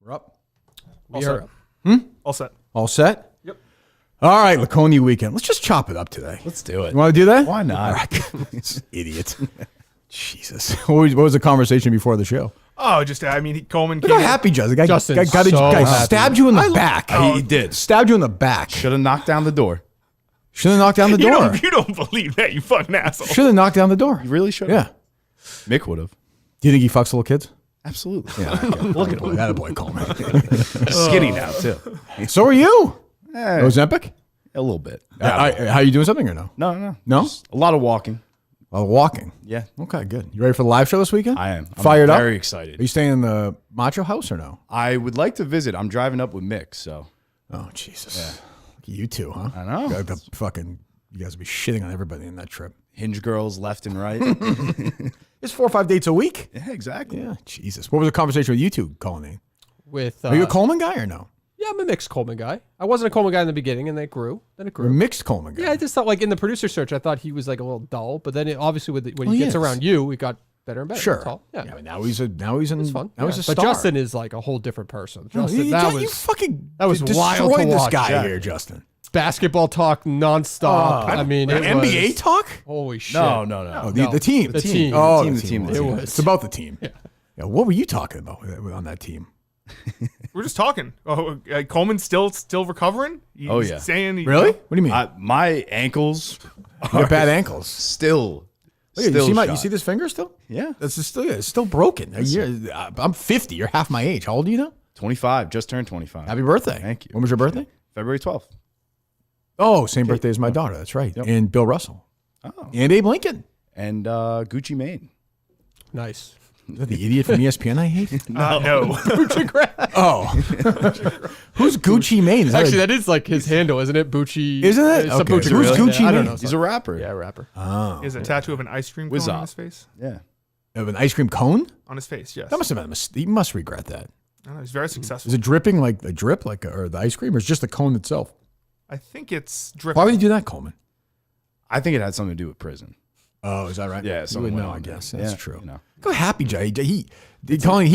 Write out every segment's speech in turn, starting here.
We're up. All set. All set. All set? Yep. All right, Laconia weekend. Let's just chop it up today. Let's do it. You want to do that? Why not? All right. Idiot. Jesus. What was the conversation before the show? Oh, just, Coleman Look how happy Justin. Guy stabbed you in the back. He did. Stabbed you in the back. Should have knocked down the door. Should have knocked down the door. You don't believe that, you fucking asshole. Should have knocked down the door. You really should. Yeah. Mick would have. Do you think he fucks little kids? Absolutely. Yeah. Okay. Look at him. That boy Coleman. Skinny now too. So are you. Ozempic? A little bit. How you doing something or no? No. No? Just a lot of walking. Walking. Yeah. Okay, good. You ready for the live show this weekend? I am. Fired up? Very excited. Are you staying in the Macho House or no? I would like to visit. I'm driving up with Mick, so. Oh, Jesus. Yeah. Look at you two, huh? I know. You guys will be shitting on everybody in that trip. Hinge girls left and right. It's 4 or 5 dates a week. Yeah, exactly. Yeah, Jesus. What was the conversation with you two, Coleman? Are you a Coleman guy or no? Yeah, I'm a mixed Coleman guy. I wasn't a Coleman guy in the beginning, and then it grew. Then it grew. You're a mixed Coleman guy. Yeah, I just thought, like, in the producer search, I thought he was, like, a little dull. But then, obviously, when he gets around you, it got better and better. Sure. That's all. Yeah. But now he's in. It's fun. Now he's a star. But Justin is, like, a whole different person. Justin, you fucking that was wild to destroyed this watch. guy here, Justin. Basketball talk nonstop. NBA talk? Holy shit. No. Oh, the team. The team. Oh, the team. It's about the team. Yeah. What were you talking about on that team? We're just talking. Oh, Coleman's still recovering? He's saying really? What do you mean? My ankles You have bad ankles. still Look, shot. you see this finger still? Yeah. It's still broken. I'm 50. You're half my age. How old are you now? 25. Just turned 25. Happy birthday. Thank you. When was your birthday? February 12th. Oh, same birthday as my daughter. That's right. Yep. And Bill Russell. Oh. And Abe Lincoln. And Gucci Mane. Nice. Is that the idiot from ESPN I hate? No. Oh. Who's Gucci Mane? Actually, that is like his handle, isn't it? Bucci. Isn't it? Some Okay. Bucci Who's related. Gucci I don't Mane? know. He's a rapper. Yeah, rapper. Oh. He has a tattoo of an ice cream cone on his face. Yeah. Of an ice cream cone? On his face, yes. That must have been a mistake. You must regret that. I don't know, he's very successful. Is it dripping like a drip, or the ice cream, or is it just the cone itself? I think it's dripping. Why would you do that, Coleman? I think it had something to do with prison. Oh, is that right? Yeah, you would know, I on guess. there. That's Yeah, true. you know. Go happy, Jay. He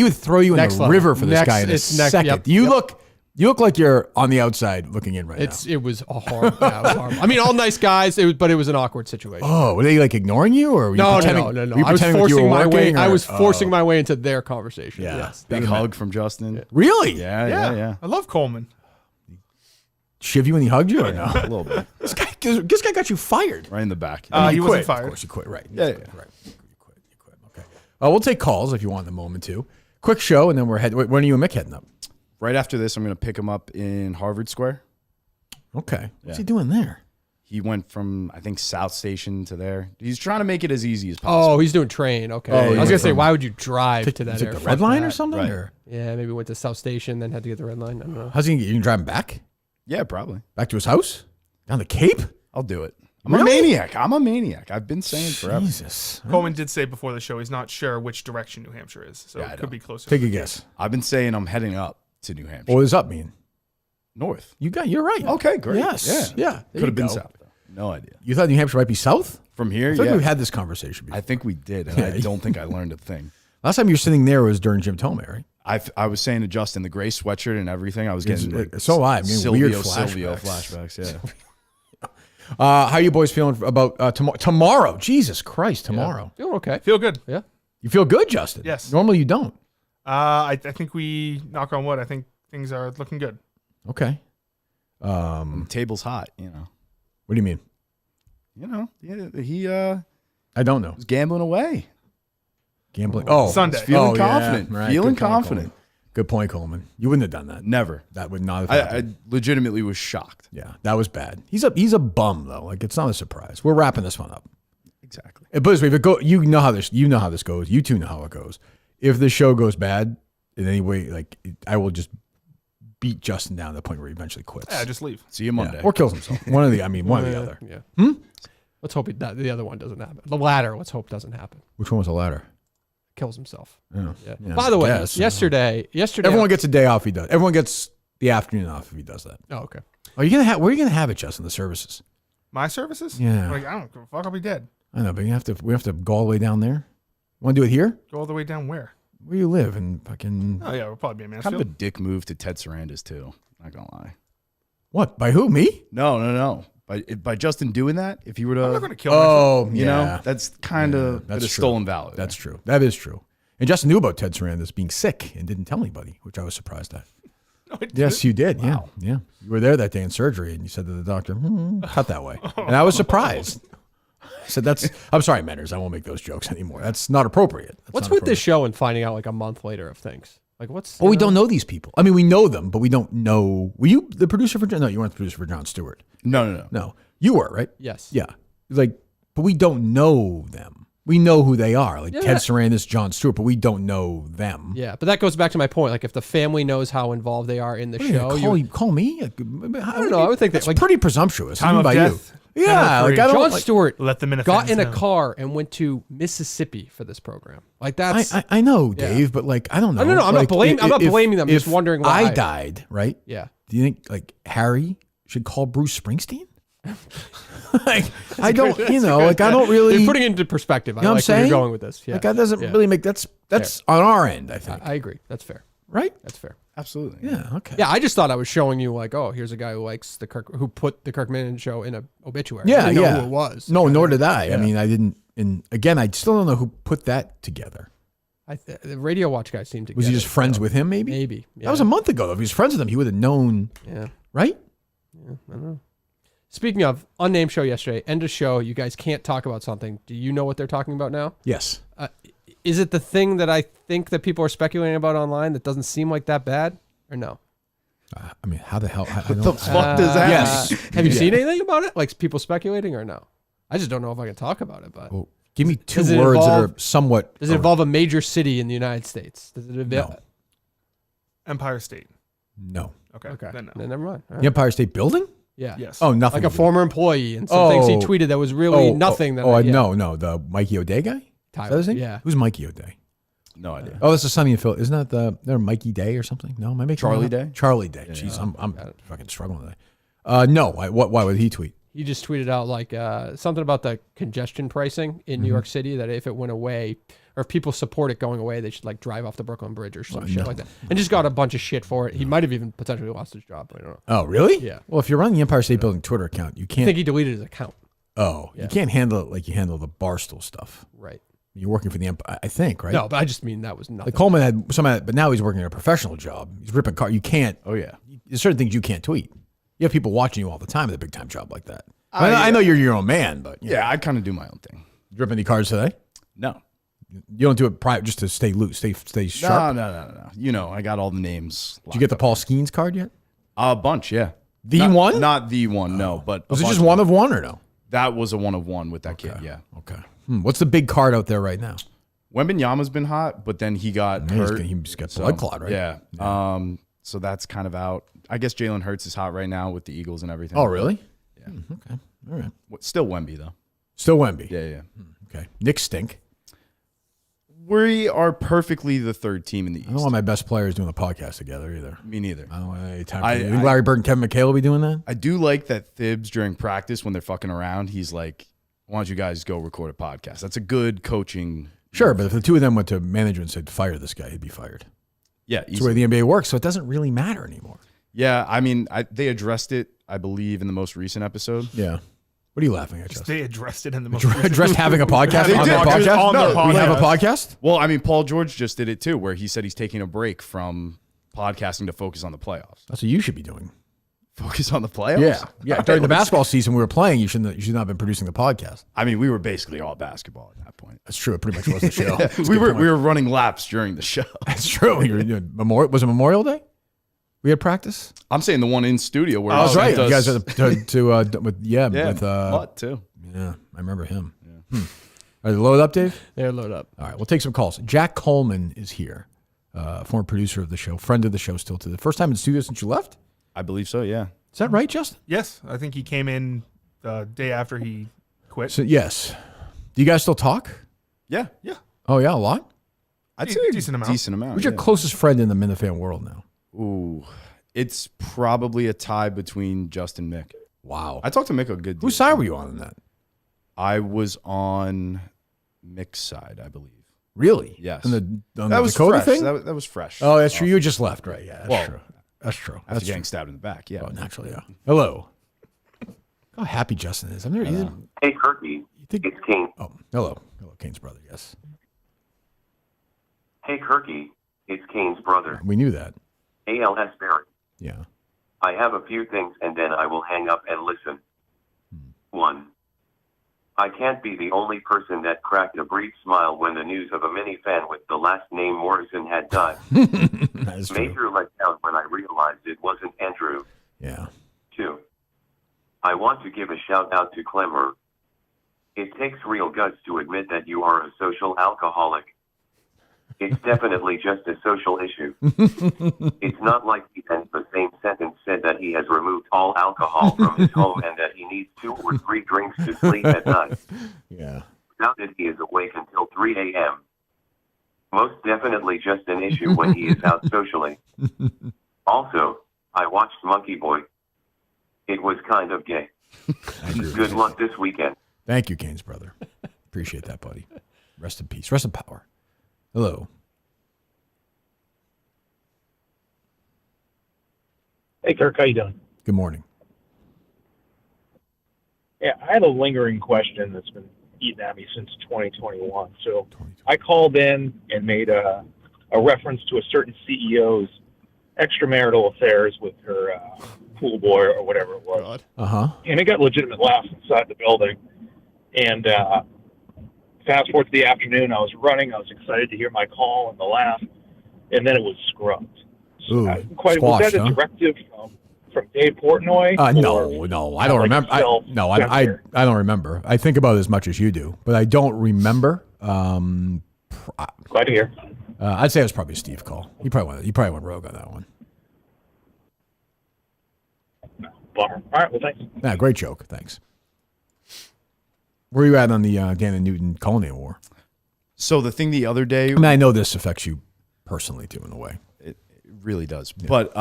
would throw you in Next the level. river for this Next- guy in a it's next- second. yep, You yep. look like you're on the outside looking in right now. It was a horrible. Yeah, it was horrible. I mean, all nice guys, but it was an awkward situation. Oh, were they like ignoring you, or were you No. pretending? I were you was pretending like you forcing were my way. working, I or- was forcing my way into their conversation. Yeah. Yes. Big hug from Justin. Really? Yeah. I love Coleman. Shiv you when he hugged you, or no? A little bit. This guy got you fired. Right in the back. He You wasn't quit. fired. Of course, you quit. Right. Yeah. You quit. Okay. We'll take calls if you want in a moment too. Quick show, and then we're heading. When are you and Mick heading up? Right after this, I'm going to pick him up in Harvard Square. Okay. What's Yeah. he doing there? He went from, I think, South Station to there. He's trying to make it as easy as possible. Oh, he's doing train. Okay. Oh, I was yeah. gonna say, why would you drive to that Is it area? the red Fuck line that. or something? Right. Or Yeah, maybe went to South Station, then had to get the red line. I don't know. how's he? You can drive him back Yeah, probably. to his house down the Cape? I'll do it. I'm Really? a maniac. I've been saying forever. Jesus. Coleman did say before the show he's not sure which direction New Hampshire is, so Yeah, I it could know. be closer. Take a guess. I've been saying I'm heading up to New Hampshire. What does up mean? North. You're right. Okay, great. Yes. Yeah. Could have been south, though. No idea. You thought New Hampshire might be south? From here, I feel like yeah. we've had this conversation before. I think we did, and I don't think I learned a thing. Last time you were sitting there was during Jim Tomei, right? I was saying to Justin, the gray sweatshirt and everything, I was getting like, So I'm getting Silvio weird flashbacks. Yeah. How you boys feeling about tomorrow? Jesus Christ, tomorrow. Feeling okay. Feel good. Yeah. You feel good, Justin? Yes. Normally you don't. I think we, knock on wood, I think things are looking good. Okay. Table's hot, you know. What do you mean? Yeah, he I don't know. was gambling away. Gambling. Oh, Sunday. Feeling yeah, confident. right. Feeling Good point, confident. Coleman. Good point, Coleman. You wouldn't have done that. Never. That would not have I happened. legitimately was shocked. Yeah, that was bad. He's a bum though. Like it's not a surprise. We're wrapping this one up. Exactly. But if it go, you know how this goes. You two know how it goes. If the show goes bad in any way, like I will just beat Justin down to the point where he eventually quits. Yeah, just leave. See you Monday. Yeah, or kills himself. One or the other. Yeah. Let's hope the other one doesn't happen. The latter, let's hope doesn't happen. Which one was the latter? Kills himself. Yeah. Yeah. By the way, Yes. yesterday. Everyone gets a day off. He does. Everyone gets the afternoon off if he does that. Oh, okay. Are you gonna have? Where are you gonna have it, Justin? The services? My services? Yeah. Like, I don't give a fuck. I'll be dead. I know, but we have to go all the way down there. Want to do it here? Go all the way down where? Where you live in fucking Oh yeah, we'll probably be in Kind Mansfield. of a dick move to Ted Sarandos too. Not gonna lie. what? By who? Me? No. By Justin doing that, if he were to, I'm not gonna kill myself. Oh, you know, that's kind of that's a true. stolen valor. That's true. That is true. And Justin knew about Ted Sarandos being sick and didn't tell anybody, which I was surprised at. No, I didn't. Yes, you did. Yeah. You were there that day in surgery, and you said to the doctor, cut that way. And I was surprised. I said, I'm sorry, Menners. I won't make those jokes anymore. That's not appropriate. That's What's not with this appropriate. show and finding out like a month later of things? Like what's? Well, we don't know these people. I mean, we know them, but we don't know. Were you the producer for John? No, you weren't the producer for Jon Stewart. No. No, you were, right? Yes. Yeah. Like, but we don't know them. We know who they are, like Ted Sarandos, Jon Stewart, but we don't know them. Yeah, but that goes back to my point. Like, if the family knows how involved they are in the show, Call me. I don't know. I would think that's that, like, pretty presumptuous. Time even of by death. you. Yeah, like I don't. Jon like, Stewart Let the Minifans got in a know. car and went to Mississippi for this program. Like that's I know, Dave, but like I don't know. No, I'm not Like, blaming. I'm not blaming them. I'm If just wondering why. I died, right? Yeah. Do you think like Harry should call Bruce Springsteen? Like I don't, like I don't really. You're putting it into perspective. I You know what I'm like where saying? you're going with this. Yeah. Like that doesn't really make that's on our end. I think. I agree. That's fair. Right? That's fair. Absolutely. Yeah. Okay. Yeah, I just thought I was showing you like, oh, here's a guy who likes who put the Kirk Minifans show in a obituary. Yeah. I didn't know yeah. who it was. No, nor did I. I mean, I didn't. And again, I still don't know who put that together. The Radio Watch guy seemed to. Was get he just it, friends so with him? Maybe. Maybe. Yeah. That was a month ago. If he was friends with him, he would have known. Yeah. Right? I don't know. Speaking of unnamed show yesterday, end of show. You guys can't talk about something. Do you know what they're talking about now? Yes. Is it the thing that I think that people are speculating about online that doesn't seem like that bad, or no? I mean, how the hell? What the fuck does that Yes. mean? Have you seen anything about it? Like people speculating or no? I just don't know if I can talk about it. But Well, give me two Does it words that involve- are somewhat. does it involve a major city in the United States? Does it involve? No. Empire State. No. Okay. Okay. Then no. Then never mind. All right. The Empire State Building? Yeah. Yes. Oh, nothing. Like a to do. former employee and some things he Oh. tweeted that was really nothing. That No, the Mikey O'Day guy. Is that his name? Yeah. Who's Mikey O'Day? No idea. Oh, that's a Sunny in Phil. Isn't that they're Mikey Day or something? No, am I making Charlie that up? Day? Charlie Day. Jeez, I'm fucking struggling today. No. Why would he tweet? He just tweeted out like something about the congestion pricing in New York City, that if it went away or if people support it going away, they should like drive off the Brooklyn Bridge or some shit like that. And just got a bunch of shit for it. He might have even potentially lost his job. I don't know. Oh, really? Yeah. Well, if you're running the Empire State Building Twitter account, you I can't. think he deleted his account. You can't handle it like you handle the Barstool stuff. Right. You're working for the Empire, I think, right? No, but I just mean that was nothing. Like Coleman had some of that, but now he's working a professional job. He's ripping car. You can't. Oh yeah. There's certain things you can't tweet. You have people watching you all the time at a big time job like that. I know you're your own man, but Yeah, I kind of do my own thing. You rip any cards today? No. You don't do it private just to stay loose, stay sharp. No. You know, I got all the names. Did you get the Paul Skeens card yet? A bunch, yeah. The one? Not the one, no. But Was a it just bunch one of one or no? That was a one of one with that kid, yeah. Okay. What's the big card out there right now? Wembenyama's been hot, but then he got hurt. He's got blood clot, right? Yeah. So that's kind of out. I guess Jalen Hurts is hot right now with the Eagles and everything. Oh, really? Yeah. Okay. All right. Still Wemby though. Still Wemby. Yeah. Okay. Knicks stink. We are perfectly the third team in the East. I don't want my best players doing a podcast together either. Me neither. I don't want any time for you think Larry Bird and Kevin McHale will be doing that? I do like that Thibs during practice when they're fucking around, he's like, why don't you guys go record a podcast? That's a good coaching. Sure, but if the two of them went to management and said, fire this guy, he'd be fired. Yeah. That's the way the NBA works, so it doesn't really matter anymore. Yeah. I mean, they addressed it, I believe, in the most recent episode. Yeah. What are you laughing at, Justin? They addressed it in the most Addressed having a podcast They on did. their podcast? On their We have a podcast. podcast? Well, I mean, Paul George just did it too, where he said he's taking a break from podcasting to focus on the playoffs. That's what you should be doing. Focus on the playoffs? Yeah. During the basketball season we were playing, you should not have been producing the podcast. I mean, we were basically all basketball at that point. That's true. It pretty much was the show. we were running laps during the show. That's true. Was it Memorial Day? We had practice? I'm saying the one in studio where That's right. does, You guys are with Mutt too. yeah, I remember him. Are they loaded up, Dave? They're loaded up. All right, we'll take some calls. Jack Coleman is here, former producer of the show, friend of the show still to the first time in the studio since you left? I believe so. Yeah. Is that right, Justin? Yes, I think he came in the day after he quit. So, yes. Do you guys still talk? Yeah. Yeah. Oh, yeah, a lot? I'd De- say a decent amount. Decent amount. Who's your closest friend in the Minifan world now? Ooh, it's probably a tie between Justin and Mick. Wow. I talked to Mick a good deal. Whose side were you on in that? I was on Mick's side, I believe. Really? Yes. On the That was Dakota fresh. thing? That was fresh. Oh, that's true. You just left, right? Yeah, that's Well, true. That's true. After That's getting true. stabbed in the back. Yeah. Oh, naturally, yeah. Hello. How happy Justin is. I've never. Hey, Kirky. think, It's Kane. Oh, hello. Hello, Kane's brother. Yes. Hey, Kirky. It's Kane's brother. We knew that. ALS Barry. Yeah. I have a few things and then I will hang up and listen. 1. I can't be the only person that cracked a brief smile when the news of a Minifan with the last name Morrison had died. That is true. Major letdown when I realized it wasn't Andrew. Yeah. 2. I want to give a shout out to Clemmer. It takes real guts to admit that you are a social alcoholic. It's definitely just a social issue. It's not like he in the same sentence said that he has removed all alcohol from his home and that he needs 2 or 3 drinks to sleep at night. Yeah. Now that he is awake until 3 a.m. Most definitely just an issue when he is out socially. Also, I watched Monkey Boy. It was kind of gay. Good luck this weekend. Thank you, Kane's brother. Appreciate that, buddy. Rest in peace. Rest in power. Hello. Hey, Kirk, how you doing? Good morning. Yeah, I have a lingering question that's been eating at me since 2021. So I called in and made a reference to a certain CEO's extramarital affairs with her pool boy or whatever it was. Uh-huh. And it got legitimate laughs inside the building. And fast forward to the afternoon, I was running. I was excited to hear my call and the laugh. And then it was scrubbed. Ooh, Was squashed, that a huh? directive from Dave Portnoy? No, I don't remember. I don't remember. I think about it as much as you do, but I don't remember. Glad to hear. I'd say it was probably a Steve call. He probably went rogue on that one. Bummer. All right, well, thanks. Yeah, great joke. Thanks. Where are you at on the Dan and Newton Colony War? So the thing the other day, I mean, I know this affects you personally too, in a way. it really does. Yeah. But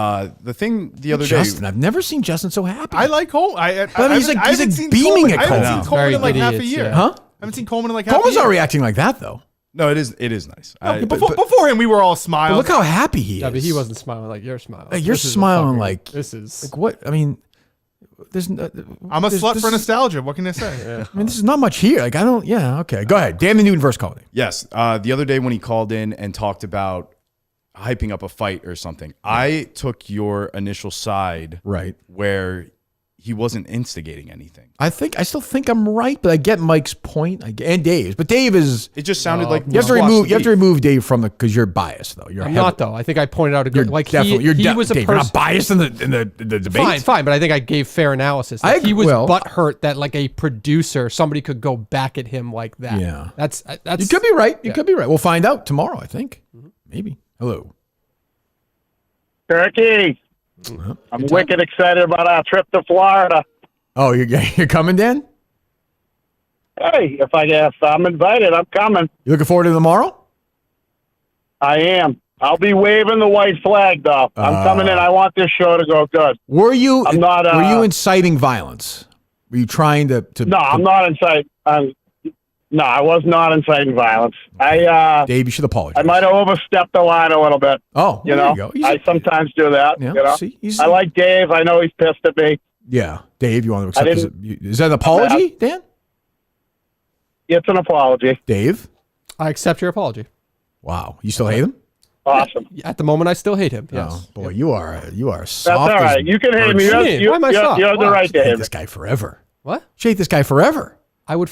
the thing the other Justin, day, I've never seen Justin so happy. I like Coleman. But he's like beaming at I haven't Coleman. seen Coleman in like Very half a idiots, year. yeah. Huh? I haven't seen Coleman in like half Coleman's a year. not reacting like that though. no, it is nice. Before him, we were all But smiling. look how happy he is. Yeah, but he wasn't smiling like you're smiling. Like, you're This is a smiling fucking- like this is. like what? I mean, there's. I'm a there's- slut this for is- nostalgia. What can I say? I mean, this is not much here. Like I don't. Yeah. Okay. Go ahead. Dan and Newton versus Colony. Yes. The other day when he called in and talked about hyping up a fight or something, I took your initial side Right. where he wasn't instigating anything. I still think I'm right, but I get Mike's point. And Dave's, but Dave is. It just sounded like You have to squash remove. the You have to beef. remove Dave from the because you're biased though. You're I'm heavy- not though. I think I pointed out a You're good like definitely. You're he was a Dave, you're not person. biased in the debate. Fine, but I think I gave fair analysis. I Like, he was well- butthurt that like a producer, somebody could go back at him like that. Yeah. that's You could be right. You could be right. We'll find out tomorrow. I think. Maybe. Hello. Turkey, I'm wicked excited about our trip to Florida. Oh, you're coming, Dan? Hey, if I'm invited, I'm coming. You looking forward to tomorrow? I am. I'll be waving the white flag, though. I'm coming in. I want this show to go good. Were you? I'm not, were you inciting violence? Were you trying to? No, I'm not inciting. No, I was not inciting violence. Dave, you should apologize. I might have overstepped the line a little bit. Oh, You there know, you go. I sometimes do that. Yeah, You know, see, he's- I like Dave. I know he's pissed at me. Yeah, Dave, you want to I accept? Is that an apology, Dan? It's an apology. Dave? I accept your apology. Wow, you still hate him? Awesome. At the moment, I still hate him. Yes. Oh, boy, you are That's soft. all as right. You can hate me. bird shit. Why am I soft? You have the Why? right to Hate hate me. this guy forever. What? Hate this guy forever.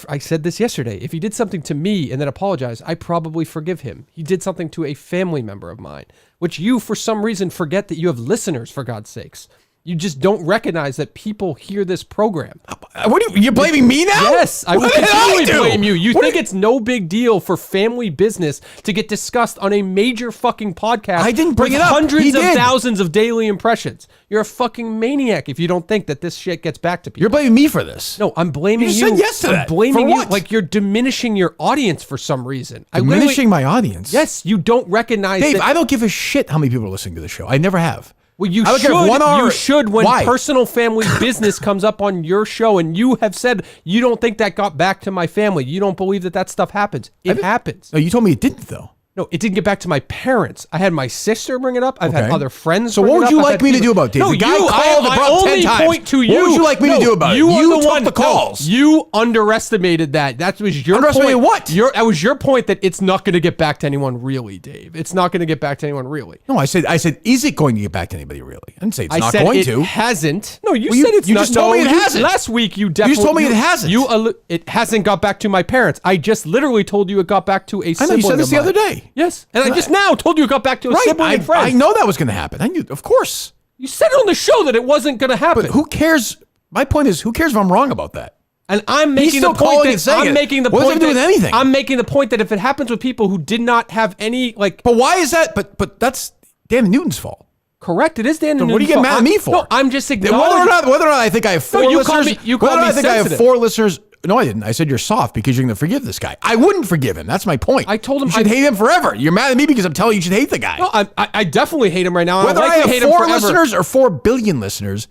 I said this yesterday. If he did something to me and then apologized, I probably forgive him. He did something to a family member of mine, which you, for some reason, forget that you have listeners, for God's sakes. You just don't recognize that people hear this program. What are you're blaming me now? Yes, I will What did continually do? blame you. You What think did- it's no big deal for family business to get discussed on a major fucking podcast. I didn't bring with it up. Hundreds He of did. thousands of daily impressions. You're a fucking maniac if you don't think that this shit gets back to people. You're blaming me for this. No, I'm blaming You you. just said yes to I'm that. blaming For you what? like you're diminishing your audience for some reason. I Diminishing literally- my audience. Yes, you don't recognize Dave, that. I don't give a shit how many people are listening to the show. I never have. Well, you I don't should. care if 1 hour. You should when Why? personal family business comes up on your show, and you have said you don't think that got back to my family. You don't believe that stuff happens. It happens. No, you told me it didn't though. No, it didn't get back to my parents. I had my sister bring it up. I've had Okay. other friends. So bring what it would up. you I've like had me to people- do about this? No, The guy you. called and I brought up 10 only times. point to you. What would you like me to do about it? You You are the took one. the calls. No, you underestimated that. That was your Underestimated point. what? That was your point that it's not going to get back to anyone really, Dave. It's not going to get back to anyone really. No, I said, is it going to get back to anybody really? I didn't say it's I not said going it to. hasn't. No, you Well, said it's you not. just told me it you- hasn't. Last week you definitely. just told me it hasn't. It hasn't got back to my parents. I just literally told you it got back to a I sibling know you said this of the mine. other day. Yes, and I just now told you it got back to a sibling and friend. I know that was going to happen. I knew, of course. You said it on the show that it wasn't going to happen. But who cares? My point is, who cares if I'm wrong about that? And I'm He's making still the point calling that and saying I'm it. making the What does point it have to do that with anything? I'm making the point that if it happens with people who did not have any But why is that? But that's Dan Newton's fault. correct, it is Dan. So what are you getting mad at me for? No, I'm just Whether acknowledging. or not I think I have 4 you called listeners. me- you called whether or not me I think I have sensitive. 4 listeners. No, I didn't. I said you're soft because you're going to forgive this guy. I wouldn't forgive him. That's my point. I told him you should hate him forever. You're mad at me because I'm telling you should hate the guy. No, I definitely hate him right now. Whether I likely have hate him 4 forever. listeners or 4 billion listeners,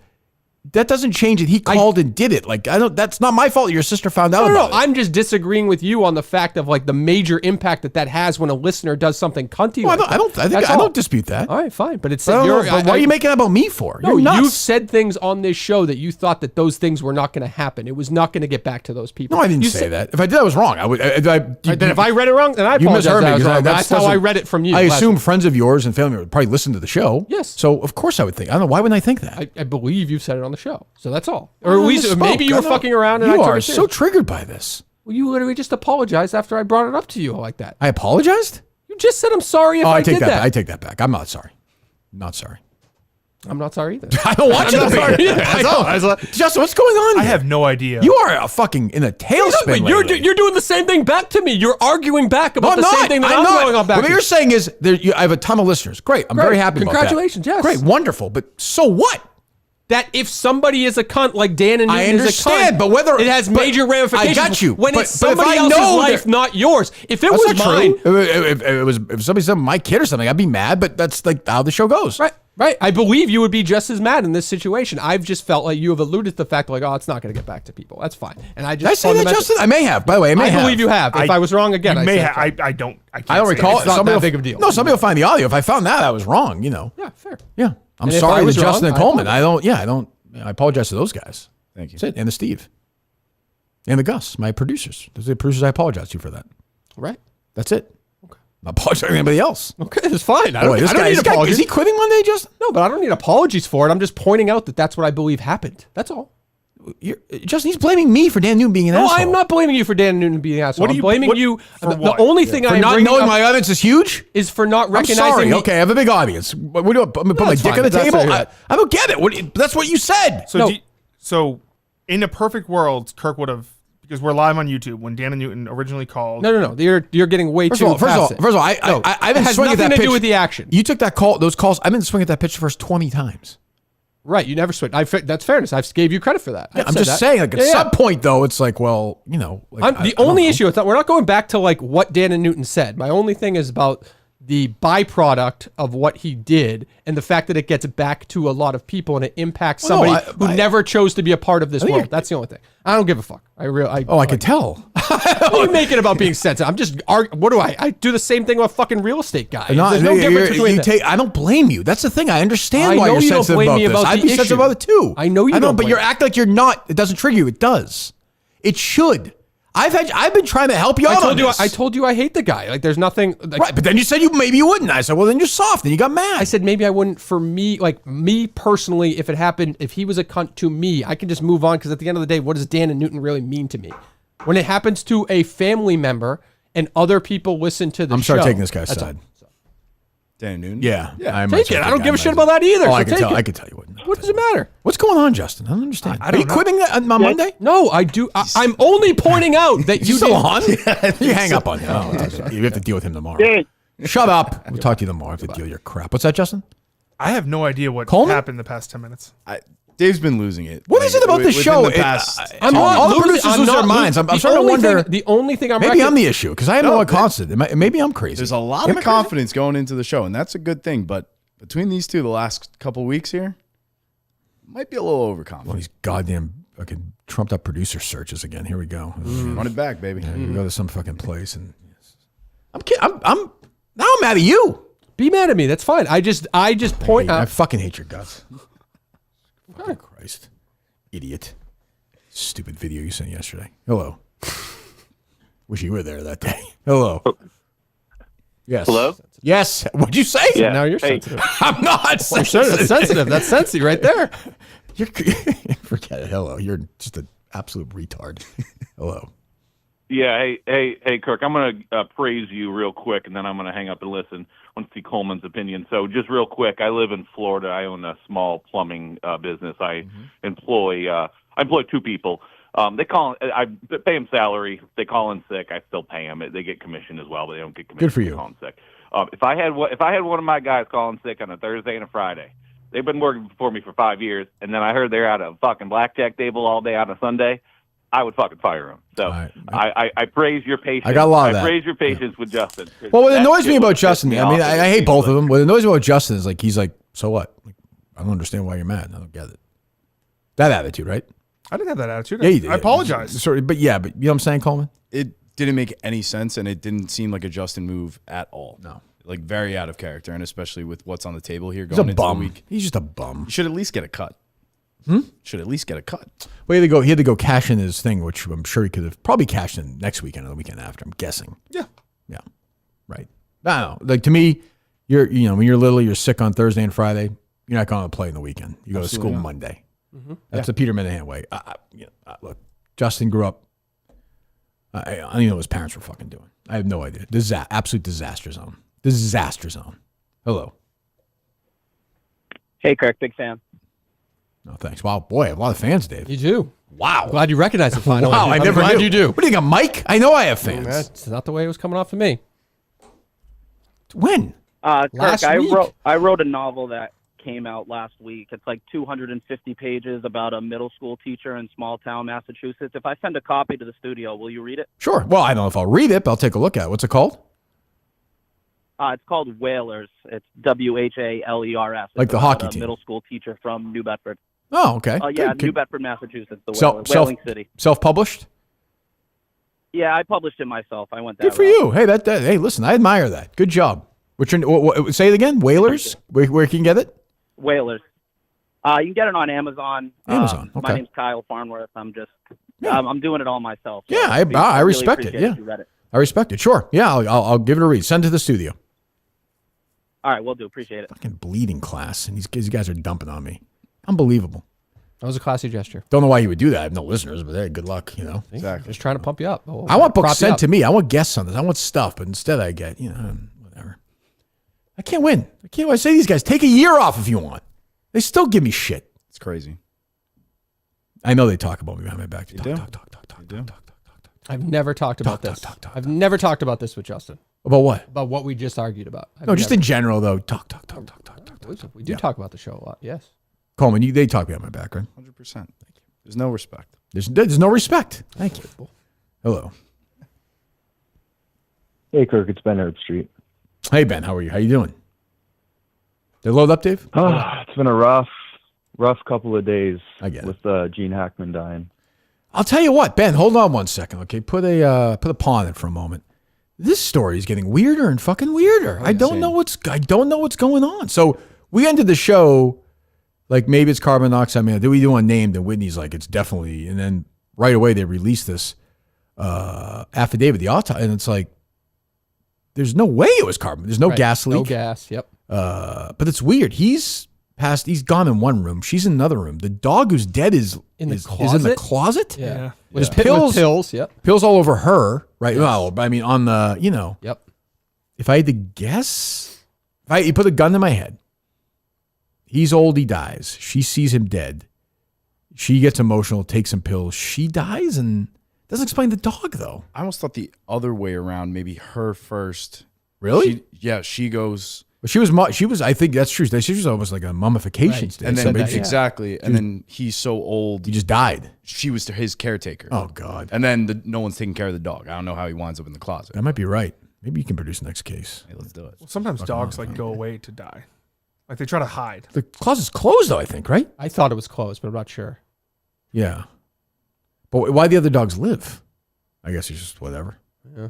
that doesn't change it. He called and did it. Like I don't. That's not my fault. Your sister found out No, about it. I'm just disagreeing with you on the fact of like the major impact that has when a listener does something cunty. Well, like I don't. I That's don't all. dispute that. All right, fine, but it's But I don't you're, know, but why are you making it about me for? No, You're nuts. you've said things on this show that you thought that those things were not going to happen. It was not going to get back to those people. No, I didn't You say said- that. If I did, I was wrong. I would. Then if I read it wrong, then I You apologize. misheard me. that I was because wrong. That's how I read it from you. I last assume week. friends of yours and family would probably listen to the show. Yes. So of course I would think. I don't know. Why wouldn't I think that? I believe you've said it on the show, so that's all. Or at least misspoke. maybe you I were know. fucking around and You I took are it so serious. triggered by this. Well, you literally just apologized after I brought it up to you like that. I apologized. You just said I'm sorry if Oh, I I take did that. that. I take that back. I'm not sorry. Not sorry. I'm not sorry either. I don't want you to be. That's all. I was like, Justin, what's going on? I here? have no idea. You are a fucking in a tailspin. You're lately. you're doing the same thing back to me. You're arguing back No, about I'm the same not. thing that I'm I'm not. going on back. What to. you're saying is I have a ton of listeners. Great. I'm very Great. happy about that. Congratulations, yes. Great. Wonderful. But so what? That if somebody is a cunt like Dan and I Newton is a understand, cunt, but whether it has but major ramifications. I got you. When But- it's but if somebody I else's know life, that- not yours. If it That's was not mine, true. If somebody said my kid or something, I'd be mad. But that's like how the show goes. right? Right. I believe you would be just as mad in this situation. I've just felt like you have alluded to the fact, like, oh, it's not going to get back to people. That's fine. And I Did I just say that, Justin? I may have. By the way, I may have. believe you have. If I was wrong again, you I may said have. that. I don't. I can't I don't say recall. that. It's not Somebody that will- big of a deal. No, somebody will find the audio. If I found that, I was wrong. You know. Yeah, fair. Yeah. I'm And if sorry I to was Justin wrong, and I Coleman. apologize. I apologize to those guys. Thank you. That's it. And the Steve. And the Gus, my producers. Those are the producers I apologize to for that. Right. That's it. Okay. I'm apologizing to anybody else. Okay, it's fine. I Boy, don't, this I don't guy, need this guy, apologies. is he quitting one day, Justin? No, but I don't need apologies for it. I'm just pointing out that that's what I believe happened. That's all. Justin, he's blaming me for Dan Newton being an No, asshole. I'm not blaming you for Dan Newton being an asshole. What do I'm you- blaming what- you. for The what? only thing For I'm not bringing knowing up my audience is huge? is for not I'm recognizing. sorry. me- Okay, I have a big audience. What do I put my that's dick fine. on the That's table? what you're at. I don't get it. That's what you said. So, No. so in a perfect world, Kirk would have, because we're live on YouTube, when Dan and Newton originally called. No. You're getting way First too. of all, past it. I've been it has swinging at nothing that to pitch. do with the action. You took that call, those calls. I've been swinging at that pitch the first 20 times. Right. You never switched. That's fairness. I gave you credit for that. I'm just saying, like at some point, though, it's like, well, you know. Like, The only issue with that, we're not going back to like what Dan and Newton said. My only thing is about the byproduct of what he did and the fact that it gets back to a lot of people and it impacts Well, no, somebody who never chose to be a part of this think world. you're- That's the only thing. I don't give a fuck. I could tell. You make it about being sensitive. I'm just what do I do the same thing with a fucking real estate guy. No, There's no difference between that. I don't blame you. That's the thing. I understand I why know you're you don't sensitive blame about me this. about I'd the be sensitive issue. about it too. I know you I know, don't but blame you me. act like you're not. It doesn't trigger you. It does. It should. I've been trying to help you out on this. I told you I hate the guy. Like there's nothing. Like, Right, but then you said maybe you wouldn't. I said, well, then you're soft. Then you got mad. I said maybe I wouldn't for me, like me personally, if it happened, if he was a cunt to me, I can just move on because at the end of the day, what does Dan and Newton really mean to me? When it happens to a family member and other people listen to the I'm show. sorry taking this guy's that's side. all. Dan Newton? Yeah, I'm Take it. I don't give a shit about that either. Oh, so I can take tell. it. I can tell you wouldn't. What does it matter? What's going on, Justin? I don't understand. I don't Are you know. quitting on Monday? No, I do. I'm only pointing out that You you still did. on? You hang up on him. You have to deal with him tomorrow. Dave, Shut up. We'll talk to you tomorrow. I have to deal with your crap. What's that, Justin? I have no idea what Coleman? happened the past 10 minutes. Dave's been losing it. What is it about this within show? the past- I'm all not the losing- producers I'm lose not their lo- minds. I'm the starting to only wonder. thing- the only thing I'm Maybe I'm the issue because I have no one constant. Maybe I'm crazy. There's a lot of confidence going into the show, and that's a good thing. But Between these two, the last couple weeks here, might be a little overconfident. Well, these goddamn fucking trumped up producer searches again. Here we go. Run it back, baby. Yeah, you go to some fucking place and I'm kidding. I'm now I'm mad at you. Be mad at me. That's fine. I just point I out. fucking hate your guts. Fucking Christ. Idiot. Stupid video you sent yesterday. Hello. Wish you were there that day. Hello. Yes. Hello? Yes. What'd you say? Yeah. Now you're Hey. sensitive. I'm not sensitive. That's sensitive. That's sensy right there. You're, forget it. Hello. You're just an absolute retard. Hello. Yeah, hey, Kirk. I'm gonna praise you real quick, and then I'm gonna hang up and listen. I want to see Coleman's opinion. So, just real quick, I live in Florida. I own a small plumbing business. I employ 2 people. They call. I pay them salary. If they call in sick, I still pay them. They get commission as well, but they don't get commission. Good for you. For calling sick. If I had one of my guys calling sick on a Thursday and a Friday, they've been working for me for 5 years, and then I heard they're at a fucking blackjack table all day on a Sunday, I would fucking fire them. So Right. I praise your patience. I got a lot of that. I praise your patience with Justin. Well, what That annoys shit me about would piss Justin, me I mean, off. I hate both of them. What annoys me about Justin is like, he's like, so what? Like, I don't understand why you're mad. I don't get it. That attitude, right? I didn't have that attitude. Yeah, you did. I apologize. Sorry, but you know what I'm saying, Coleman? It didn't make any sense, and it didn't seem like a Justin move at all. No. Like, very out of character, and especially with what's on the table here He's going a into the bum. week. He's just a bum. You should at least get a cut. Should at least get a cut. Well, he had to go cash in his thing, which I'm sure he could have probably cashed in next weekend or the weekend after. I'm guessing. Yeah. Yeah. Right. I don't know. Like, to me, when you're little, you're sick on Thursday and Friday. You're not going to play in the weekend. You go to school Monday. That's the Peter Minahan way. Look, Justin grew up. I don't even know what his parents were fucking doing. I have no idea. Absolute disaster zone. Disaster zone. Hello. Hey, Kirk, big fan. No, thanks. Wow, boy, I have a lot of fans, Dave. You do. Wow. Glad you recognize it finally. Wow, I I'm never glad knew. you do. What do you think, a mic? I know I have fans. That's not the way it was coming off of me. When? Kirk, Last I week. wrote a novel that came out last week. It's like 250 pages about a middle school teacher in small town Massachusetts. If I send a copy to the studio, will you read it? Sure. Well, I don't know if I'll read it, but I'll take a look at it. What's it called? It's called Whalers. It's WHALERS. Like It's the about hockey a team. middle school teacher from New Bedford. Oh, okay. Yeah, Good. New Bedford, Massachusetts. The Self- Whaling City. Self-published? Yeah, I published it myself. I went that Good for route. you. Hey, hey, listen, I admire that. Good job. Say it again. Whalers? Where can you get it? Whalers. You can get it on Amazon. Amazon, My okay. name's Kyle Farnworth. I'm just, Yeah. I'm doing it all myself. So Yeah, I really respect it, appreciate yeah. if you read it. I respect it. Sure. Yeah, I'll give it a read. Send it to the studio. All right, we'll do. Appreciate it. Fucking bleeding class, and these guys are dumping on me. Unbelievable. That was a classy gesture. Don't know why he would do that. I have no listeners, but hey, good luck, Exactly. Just trying to pump you up. I want books Prop you sent up. to me. I want guests on this. I want stuff, but instead I get, whatever. I can't win. I say to these guys, take a year off if you want. They still give me shit. It's crazy. I know they talk about me behind my back. Talk, do? talk, talk, talk, talk, do? talk, talk, talk, talk. I've never talked about Talk, this. talk, talk, I've never talked about this with Justin. About what? About what we just argued about. No, just in general, though. Talk, talk, talk, talk, talk, talk, talk. We do Yeah. talk about the show a lot. Yes. Coleman, they talk behind my back, right? 100%. There's no respect. There's no respect. Thank you. Hello. Hey, Kirk, it's Ben Herb Street. Hey, Ben, how are you? How you doing? Did it load up, Dave? It's been a rough couple of days I get it. with Gene Hackman dying. I'll tell you what, Ben, hold on one second, okay? Put a paw on it for a moment. This story is getting weirder and fucking weirder. I don't know what's going on. So we ended the show like maybe it's carbon monoxide. Man, did we do unnamed? And Whitney's like, it's definitely. And then right away they released this affidavit, the autopsy, and it's like, there's no way it was carbon. There's no gas leak. No gas. Yep. But it's weird. He's gone in one room. She's in another room. The dog who's dead is in the closet. Yeah. There's With pills. pills. Yep. Pills all over her, right? Yes. Well, I mean, on the, Yep. if I had to guess, you put a gun to my head, he's old, he dies. She sees him dead. She gets emotional, takes some pills. She dies and doesn't explain the dog, though. I almost thought the other way around, maybe her first. Really? She goes. But she was, I think that's true. She was almost like a mummification Right. stage. And then So maybe exactly. And then he's so old. he just died. She was his caretaker. Oh, God. And then no one's taking care of the dog. I don't know how he winds up in the closet. That might be right. Maybe you can produce the next case. Hey, let's do it. Sometimes dogs like go away to die. Like they try to hide. The closet's closed though, I think, right? I thought it was closed, but I'm not sure. Yeah. But why the other dogs live? I guess it's just whatever. Yeah.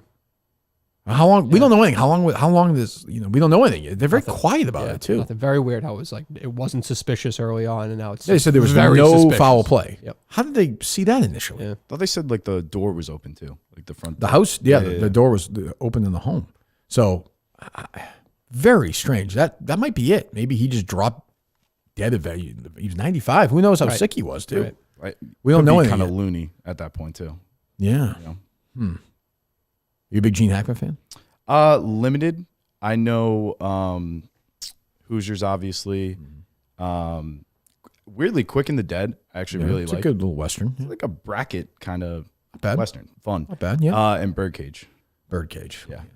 How long? We don't know anything. How long this? We don't know anything. They're very quiet about it too. Nothing. Very weird how it was like it wasn't suspicious early on, and now it's. They said there was very no suspicious. foul play. Yep. How did they see that initially? Yeah. I thought they said like the door was open too, like the front. The house, the door was open in the home. So very strange. That might be it. Maybe he just dropped dead of value. He was 95. Who knows how sick he was too? Right. We don't know anything. Kind of yet. loony at that point too. Yeah. You a big Gene Hackman fan? Limited. I know Hoosiers, obviously. Weirdly, Quick and the Dead. I actually really it's like. a good little western. It's like a bracket kind of bad. western, fun. Not bad. Yeah. And Birdcage. Birdcage. Yeah. Right.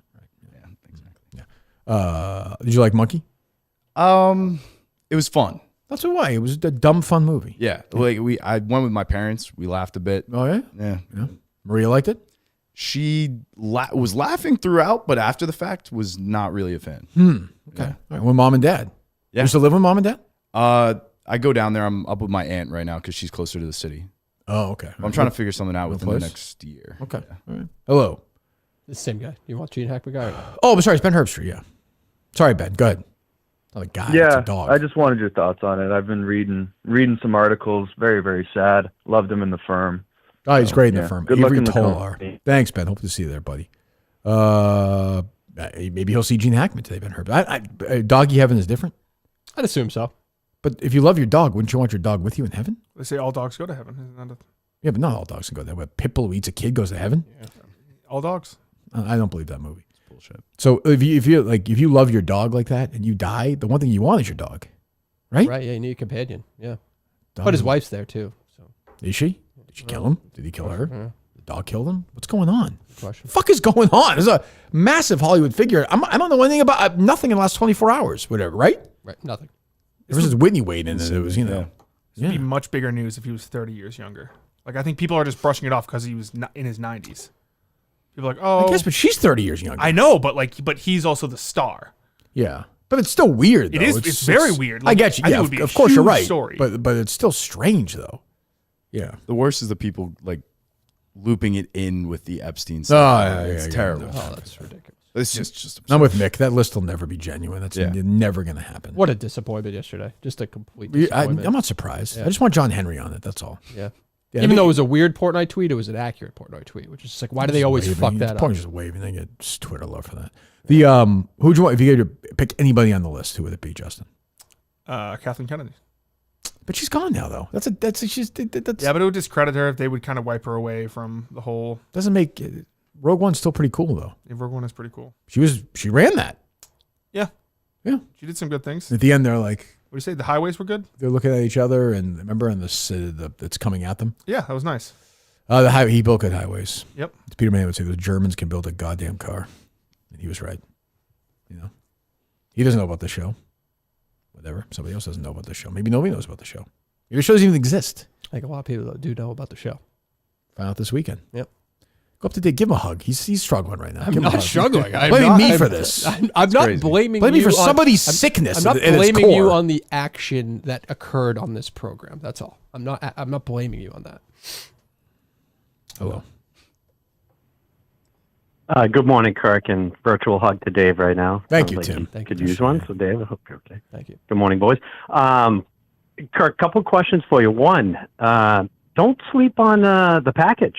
Yeah, exactly. Did you like Monkey? It was fun. That's why it was a dumb fun movie. Yeah, like I went with my parents. We laughed a bit. Oh yeah. Yeah. Maria liked it. She was laughing throughout, but after the fact, was not really a fan. Okay. All right. With mom and dad. Yeah. You still live with mom and dad? I go down there. I'm up with my aunt right now because she's closer to the city. Oh, okay. I'm trying to figure something out within the place? next year. Okay. Yeah. All right. Hello. The same guy. You want Gene Hackman guy? Oh, I'm sorry. It's Ben Herbstreit. Yeah. Sorry, Ben. Go ahead. Not a guy. It's Yeah, a dog. I just wanted your thoughts on it. I've been reading some articles. Very, very sad. Loved him in the firm. Oh, he's great in yeah. the firm. Good luck Avery in the Tolar. company. Thanks, Ben. Hope to see you there, buddy. Maybe he'll see Gene Hackman today, Ben Herbstreit. Doggy heaven is different. I'd assume so. But if you love your dog, wouldn't you want your dog with you in heaven? They say all dogs go to heaven. Isn't that Yeah, but not all dogs can go there. What, Pitbull who eats a kid goes to heaven? all dogs? I don't believe that movie. It's bullshit. So if you love your dog like that and you die, the one thing you want is your dog, right? Right. Yeah. You need a companion. Yeah. Dog. But his wife's there too. So. Is she? Did she kill him? Did he kill her? Yeah. The dog killed him? What's going on? Good question. Fuck is going on? There's a massive Hollywood figure. I don't know anything about nothing in the last 24 hours, whatever, right? Right. Nothing. Ever since Whitney weighed in, it was, It'd be much bigger news if he was 30 years younger. Like I think people are just brushing it off because he was in his 90s. People are like, oh, I guess, but she's 30 years younger. I know, but he's also the star. Yeah. But it's still weird, though. It is. It's very weird. I Like, get you. I think Yeah, it would be a of course you're huge right. story. But it's still strange, though. Yeah. The worst is the people like looping it in with the Epstein Oh, stuff. yeah, It's yeah, terrible. Oh, that's ridiculous. It's just I'm with Mick. That list will never be genuine. That's never going to happen. What a disappointment yesterday. Just a complete I'm disappointment. not surprised. Yeah. I just want John Henry on it. That's all. Yeah. Yeah, Even though it was a weird Portnoy tweet, it was an accurate Portnoy tweet, which is just like, why do they always waving. fuck that Portnoy's up? just waving. They get just Twitter love for that. The who'd you want if you had to pick anybody on the list? Who would it be, Justin? Kathleen Kennedy. But she's gone now, though. That's Yeah, but it would discredit her if they would kind of wipe her away from the whole. doesn't make Rogue One's still pretty cool though. Rogue One is pretty cool. She ran that. Yeah. Yeah. She did some good things. At the end, they're like What do you say? The highways were good. they're looking at each other, and remember, and that's coming at them. Yeah, that was nice. He built good highways. Yep. As Peter May would say, those Germans can build a goddamn car, and he was right. He doesn't know about the show. Whatever. Somebody else doesn't know about the show. Maybe nobody knows about the show. Maybe the show doesn't even exist. I think a lot of people do know about the show. Find out this weekend. Yep. Go up to Dave. Give him a hug. He's struggling right now. I'm Give him a not hug. struggling. Blaming me for this. I'm not crazy. blaming Blame me you for on- somebody's I'm- sickness. I'm not at its blaming you core. on the action that occurred on this program. That's all. I'm not blaming you on that. Hello. Good morning, Kirk, and virtual hug to Dave right now. Thank Sounds you, like Tim. you Thank could you. use one. So, Dave, I hope you're okay. Thank you. Good morning, boys. Kirk, couple questions for you. One, don't sleep on the package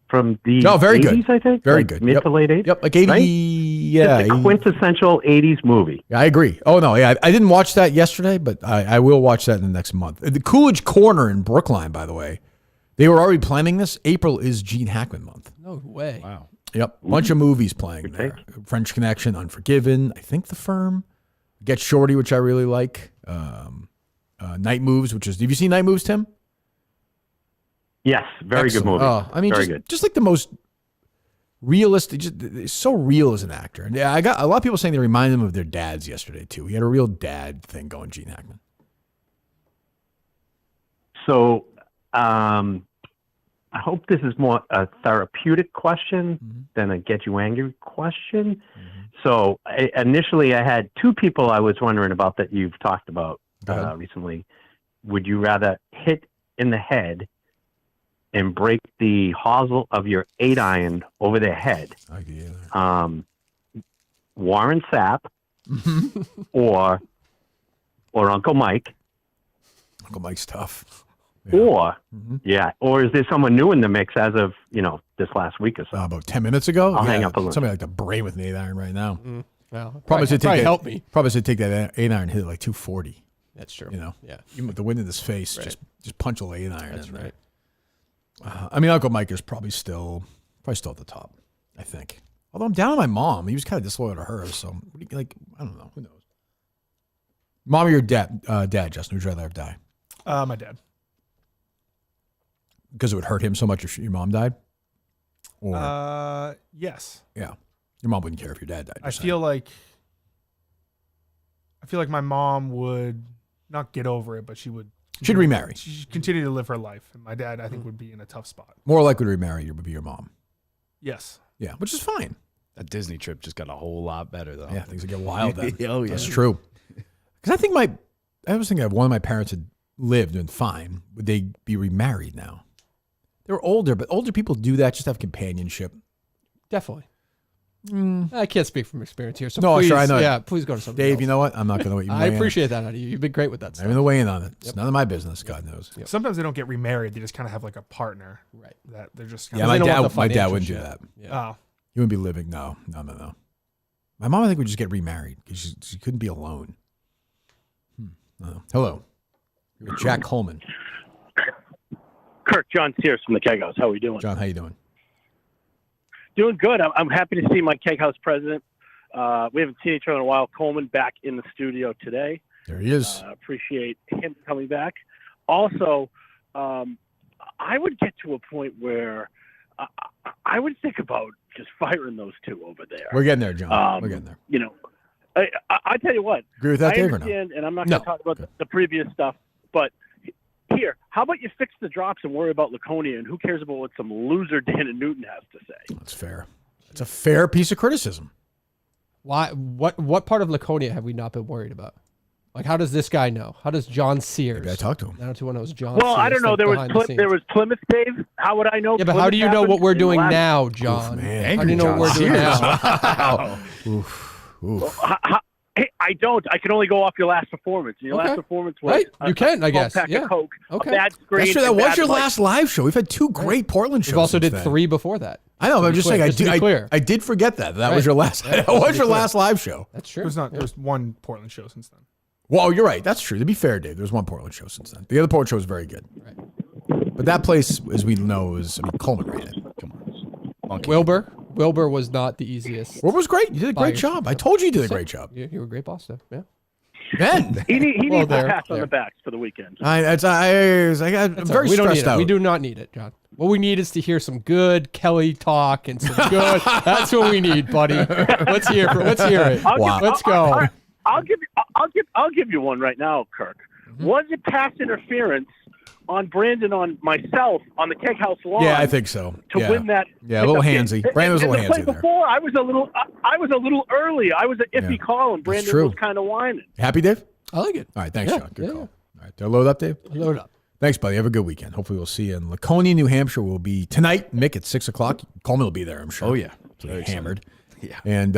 from the Oh, very 80s, good. I think. Very like good. Mid Yep. to late 80s. Yep, like 80. Right? Yeah. It's a quintessential 80s movie. Yeah, I agree. Oh, no. Yeah, I didn't watch that yesterday, but I will watch that in the next month. The Coolidge Corner in Brookline, by the way, they were already planning this. April is Gene Hackman month. No way. Wow. Yep. Bunch of movies playing Good there. French Connection, Unforgiven, I think The Firm, Get Shorty, which I really like. Night Moves, which is, have you seen Night Moves, Tim? Yes, very Excellent. good movie. I mean, very just, good. just like the most realistic, it's so real as an actor. And yeah, I got a lot of people saying they remind them of their dads yesterday too. He had a real dad thing going, Gene Hackman. So, I hope this is more a therapeutic question than a get you angry question. So initially, I had two people I was wondering about that you've talked about recently. Would you rather hit in the head and break the hosel of your 8-iron over their head? Warren Sapp or Uncle Mike? Uncle Mike's tough. Yeah. Or is there someone new in the mix as of, this last week or so? About 10 minutes ago? I'll hang up a little. Somebody like to brain with an 8-iron right now. Well, Probably should help me. Probably should take that 8-iron, hit it like 240. That's true. Yeah. Even with the wind in his face, just punch a 8-iron. That's right. Uncle Mike is probably still at the top, I think. Although I'm down on my mom. He was kind of disloyal to her, so I don't know. Who knows? Mom or your dad, Justin, would you rather die? My dad. Because it would hurt him so much if your mom died? Or yes. Yeah. Your mom wouldn't care if your dad died. I feel like my mom would not get over it, but she would. She'd remarry. She'd continue to live her life. And my dad, I think, would be in a tough spot. More likely to remarry would be your mom. Yes. Yeah, which is fine. That Disney trip just got a whole lot better, though. Yeah, things would get wild then. Oh, yeah. That's true. Because I was thinking if one of my parents had lived and fine, would they be remarried now? They were older, but older people do that just to have companionship. Definitely. I can't speak from experience here. So No, please, sure, I know. Yeah, please go to something Dave, else. you know what? I'm not going to let you I appreciate that out of you. You've been great with that stuff. I'm going to weigh in on it. It's none of my business, God knows. Yep. Sometimes they don't get remarried. They just kind of have like a partner. Right. That they're just Yeah, kind my dad wouldn't do that. Yeah. Oh. He wouldn't be living. No. My mom, I think, would just get remarried because she couldn't be alone. Hello. Jack Coleman. Kirk, John Sears from the Keg House. How are we doing? John, how you doing? Doing good. I'm happy to see my Keg House president. We haven't seen each other in a while. Coleman back in the studio today. There he is. Appreciate him coming back. Also, I would get to a point where I would think about just firing those two over there. We're getting there, John. We're getting there. I tell you what. Agree with that, I Dave, or no? understand, and I'm not going to talk about the previous stuff, but here, how about you fix the drops and worry about Laconia, and who cares about what some loser Dan and Newton has to say? That's fair. It's a fair piece of criticism. Why? What part of Laconia have we not been worried about? Like, how does this guy know? How does John Sears? Maybe I talked to him. 90210 knows John. Well, Sears, I don't know. There was Plymouth, Dave. How would I know? Yeah, but how do you know what we're doing now, John? Man, How do you know what we're doing now? Wow. Oof. I don't. I can only go off your last performance. And your last performance was right. You can, I guess. pack Yeah. of Coke, Okay. a bad screen. That's true. That and was bad your mic. last live show. We've had two great Portland shows. We've also since did then. 3 before that. I know. But I'm just saying. Just to be clear. I did forget that. That was your last. That was your last live show. That's true. There was one Portland show since then. Well, you're right. That's true. To be fair, Dave, there's one Portland show since then. The other Portland show was very good. Right. But that place, as we know, Coleman ran it. Come on. Wilbur was not the easiest. Wilbur was great. You did a great job. I told you did a great job. You were a great boss, though. Yeah. Ben. He needs there, a pat on there. the back for the weekend. I'm very We don't need stressed it. out. We do not need it, John. What we need is to hear some good Kelly talk and some good. That's what we need, buddy. Let's hear it. Let's go. I'll give you one right now, Kirk. Was it pass interference on Brandon, on myself, on the Keg House lawn? Yeah, I think so. To win that. Yeah, a little handsy. Brandon was a little the play handsy there. before, I was a little early. I was an iffy call, and Brandon true. was kind of whining. Happy, Dave? I like it. All right, thanks, Yeah, John. Good yeah, call. yeah. All right, do I load up, Dave? Load up. Thanks, buddy. Have a good weekend. Hopefully we'll see you in Laconia, New Hampshire. We'll be tonight, Mick, at 6 o'clock. Coleman will be there, I'm sure. Oh, yeah. Very hammered. Yeah. And,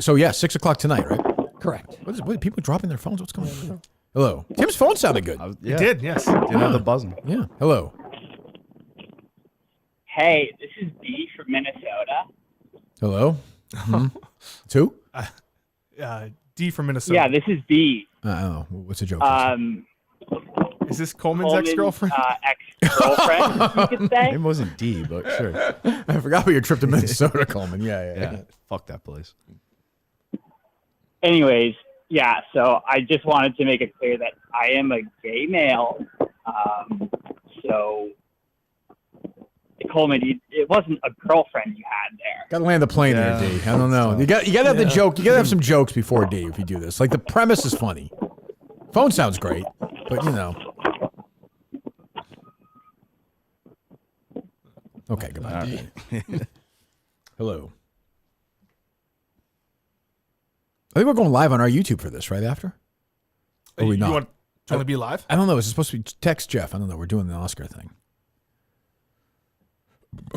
6 o'clock tonight, right? Correct. What people dropping their phones? What's going on? Hello. Tim's phone sounded good. Yeah. It did, yes. Didn't have the buzzing. Yeah. Hello. Hey, this is B from Minnesota. Hello. Two? D from Minnesota. Yeah, this is B. I don't know. What's the joke? Is this Coleman's Coleman's ex-girlfriend? Ex-girlfriend, you could say. It wasn't D, but sure. I forgot about your trip to Minnesota, Coleman. Yeah. Fuck that place. Anyways, yeah, so I just wanted to make it clear that I am a gay male. So, Coleman, it wasn't a girlfriend you had there. Got to land the plane there, D. I don't know. You got to have the joke. You got to have some jokes before D if you do this. Like the premise is funny. Phone sounds great, but you know. Okay, goodbye. Hello. I think we're going live on our YouTube for this, right after? Or are we not? You want to be live? I don't know. Is it supposed to be text Jeff? I don't know. We're doing the Oscar thing.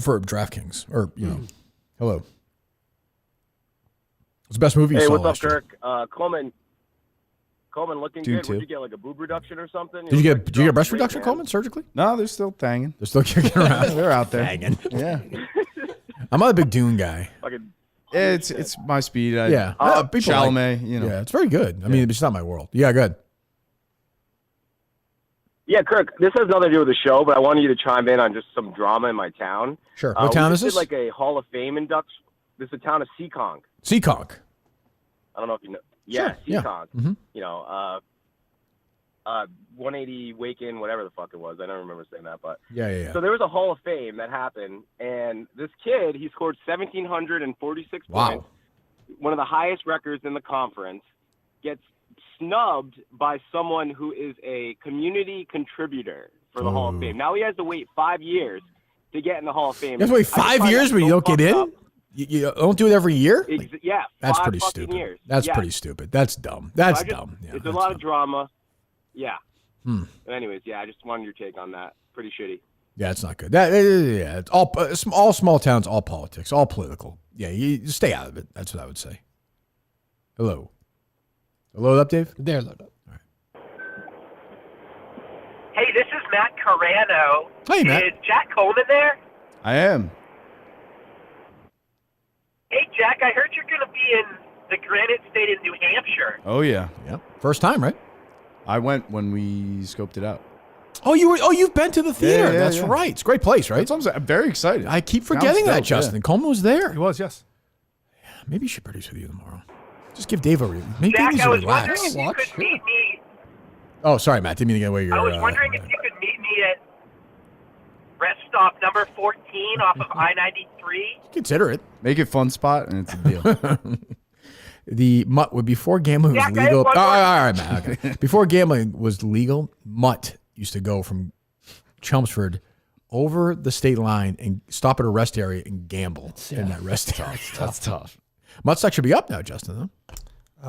For DraftKings. Or, hello. What's the best movie you saw what's up, last year? Kirk? Coleman looking Dude, good. too. Would you get like a boob reduction or something? Did you get a breast reduction, Coleman, surgically? No, they're still banging. They're still kicking around. They're out there. Banging. Yeah. I'm not a big Dune guy. It's my speed. People Chalamet, like, Yeah, it's very good. I mean, it's not my world. Yeah, good. Yeah, Kirk, this has nothing to do with the show, but I wanted you to chime in on just some drama in my town. Sure. What town is we this? did like a Hall of Fame induction. This is the town of Seekonk. Seekonk. I don't know if you know. Yeah, Sure, yeah. Seekonk. Mhm. 180 Waken, whatever the fuck it was. I don't remember saying that, but Yeah. So there was a Hall of Fame that happened, and this kid, he scored 1,746 points, one of the highest records in the conference, gets snubbed by someone who is a community contributor for the Hall of Fame. Now he has to wait 5 years to get in the Hall of Fame. You have to wait 5 years but you don't get in? You don't do it every year? Yeah, That's 5 pretty fucking stupid. years. That's Yeah. pretty stupid. That's dumb. That's So dumb. Yeah, it's a lot of drama. Yeah. Hmm. But anyways, I just wanted your take on that. Pretty shitty. Yeah, it's not good. It's all small towns, all politics, all political. Yeah, you stay out of it. That's what I would say. Hello. Hello up, Dave? They're loaded up. Hey, this is Matt Carano. Hey, Matt. Is Jack Coleman there? I am. Hey, Jack, I heard you're going to be in the Granite State in New Hampshire. Oh, yeah. Yep. First time, right? I went when we scoped it out. Oh, you've been to the theater. Yeah, That's yeah. right. It's a great place, right? That's what I'm saying. I'm very excited. I keep forgetting Sounds that, dope, Justin. yeah. Coleman was there. He was, yes. Yeah, maybe you should produce with you tomorrow. Just give Dave a review. Maybe Jack, he needs I to was relax. wondering if you could meet me. Oh, sorry, Matt. Didn't mean to get away your... I was wondering if you could meet me at rest stop number 14 off of I-93. Consider it. Make it fun spot, and it's a deal. Before gambling was Jack, I have legal... one all more- right, Matt. Okay. Before gambling was legal, Mutt used to go from Chelmsford over the state line and stop at a rest area and gamble in that rest area. That's tough. Mutt stock should be up now, Justin, huh?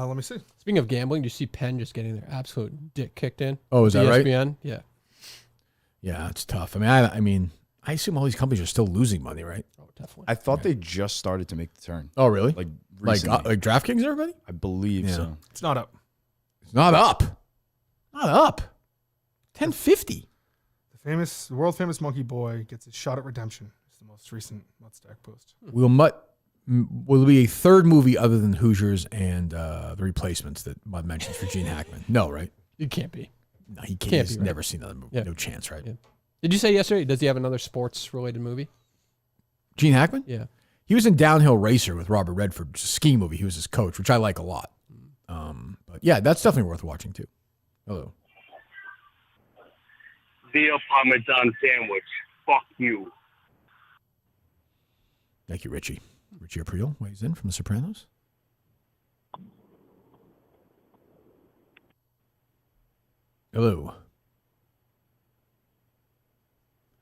Let me see. Speaking of gambling, do you see Penn just getting their absolute dick kicked in? Oh, is that right? ESPN? Yeah. Yeah, it's tough. I mean, I assume all these companies are still losing money, right? Oh, definitely. I thought they just started to make the turn. Oh, really? Like Like recently. DraftKings, everybody? I believe Yeah. so. It's not up. It's not up. Not up. 1050. The world famous Monkey Boy gets his shot at redemption. It's the most recent Mudstack post. Will it be a third movie other than Hoosiers and The Replacements that Mudd mentions for Gene Hackman? No, right? It can't be. No, he can't. Can't He's be, right? never seen another movie. Yeah. No chance, right? Yeah. Did you say yesterday, does he have another sports-related movie? Gene Hackman? Yeah. He was in Downhill Racer with Robert Redford, which is a ski movie. He was his coach, which I like a lot. But yeah, that's definitely worth watching too. Hello. Veal Parmesan sandwich. Fuck you. Thank you, Richie. Richie Aprile weighs in from The Sopranos. Hello.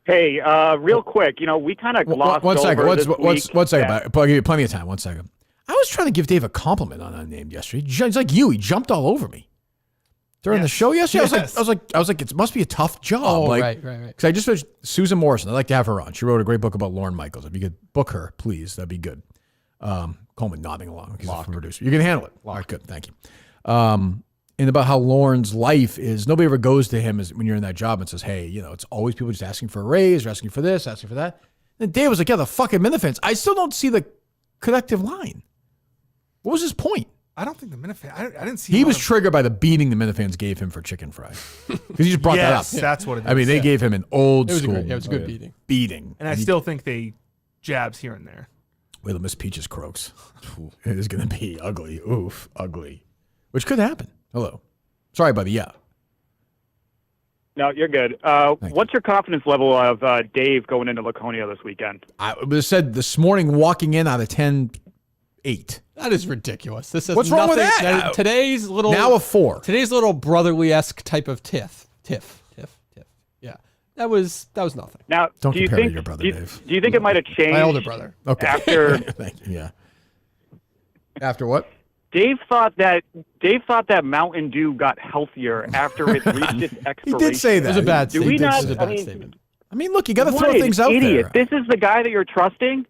Hey, real quick, we kind of glossed One second. over this week. One second. that- I'll give you plenty of time. 1 second. I was trying to give Dave a compliment on that name yesterday. He's like you. He jumped all over me during the show yesterday. Yes. I was like, it must be a tough job. Oh, like, right. Because I just finished Susan Morrison. I'd like to have her on. She wrote a great book about Lorne Michaels. If you could book her, please, that'd be good. Coleman nodding along. He's a producer. You can handle it. All right, good. Thank you. And about how Lorne's life is, nobody ever goes to him when you're in that job and says, hey, it's always people just asking for a raise or asking for this, asking for that. And Dave was like, yeah, the fucking Minifans. I still don't see the connective line. What was his point? I don't think the Minifans. I didn't see. He was triggered by the beating the Minifans gave him for chicken fry. Because he just brought that up. Yes, that's what it is. I mean, they gave him an old It was a school great- yeah, it was a good beating. beating. And I still think they jabs here and there. Wait till Miss Peaches croaks. It is going to be ugly. Oof, ugly. Which could happen. Hello. Sorry, buddy. Yeah. No, you're good. What's your confidence level of Dave going into Laconia this weekend? I was said this morning, walking in out of 10, 8. That is ridiculous. This is What's wrong with that? Today's little Now a 4. Today's little brotherly-esque type of tiff. Yeah. That was nothing. Now, Don't do you compare to think your brother, do you, Dave. do you think it might have changed? My older brother. Okay. After Thank you. Yeah. After what? Dave thought that Mountain Dew got healthier after it reached its expiration. He did say that. It was a bad Do statement. we not? It was a I bad mean, statement. I mean, look, you got to what throw an things out idiot! there. This is the guy that you're trusting.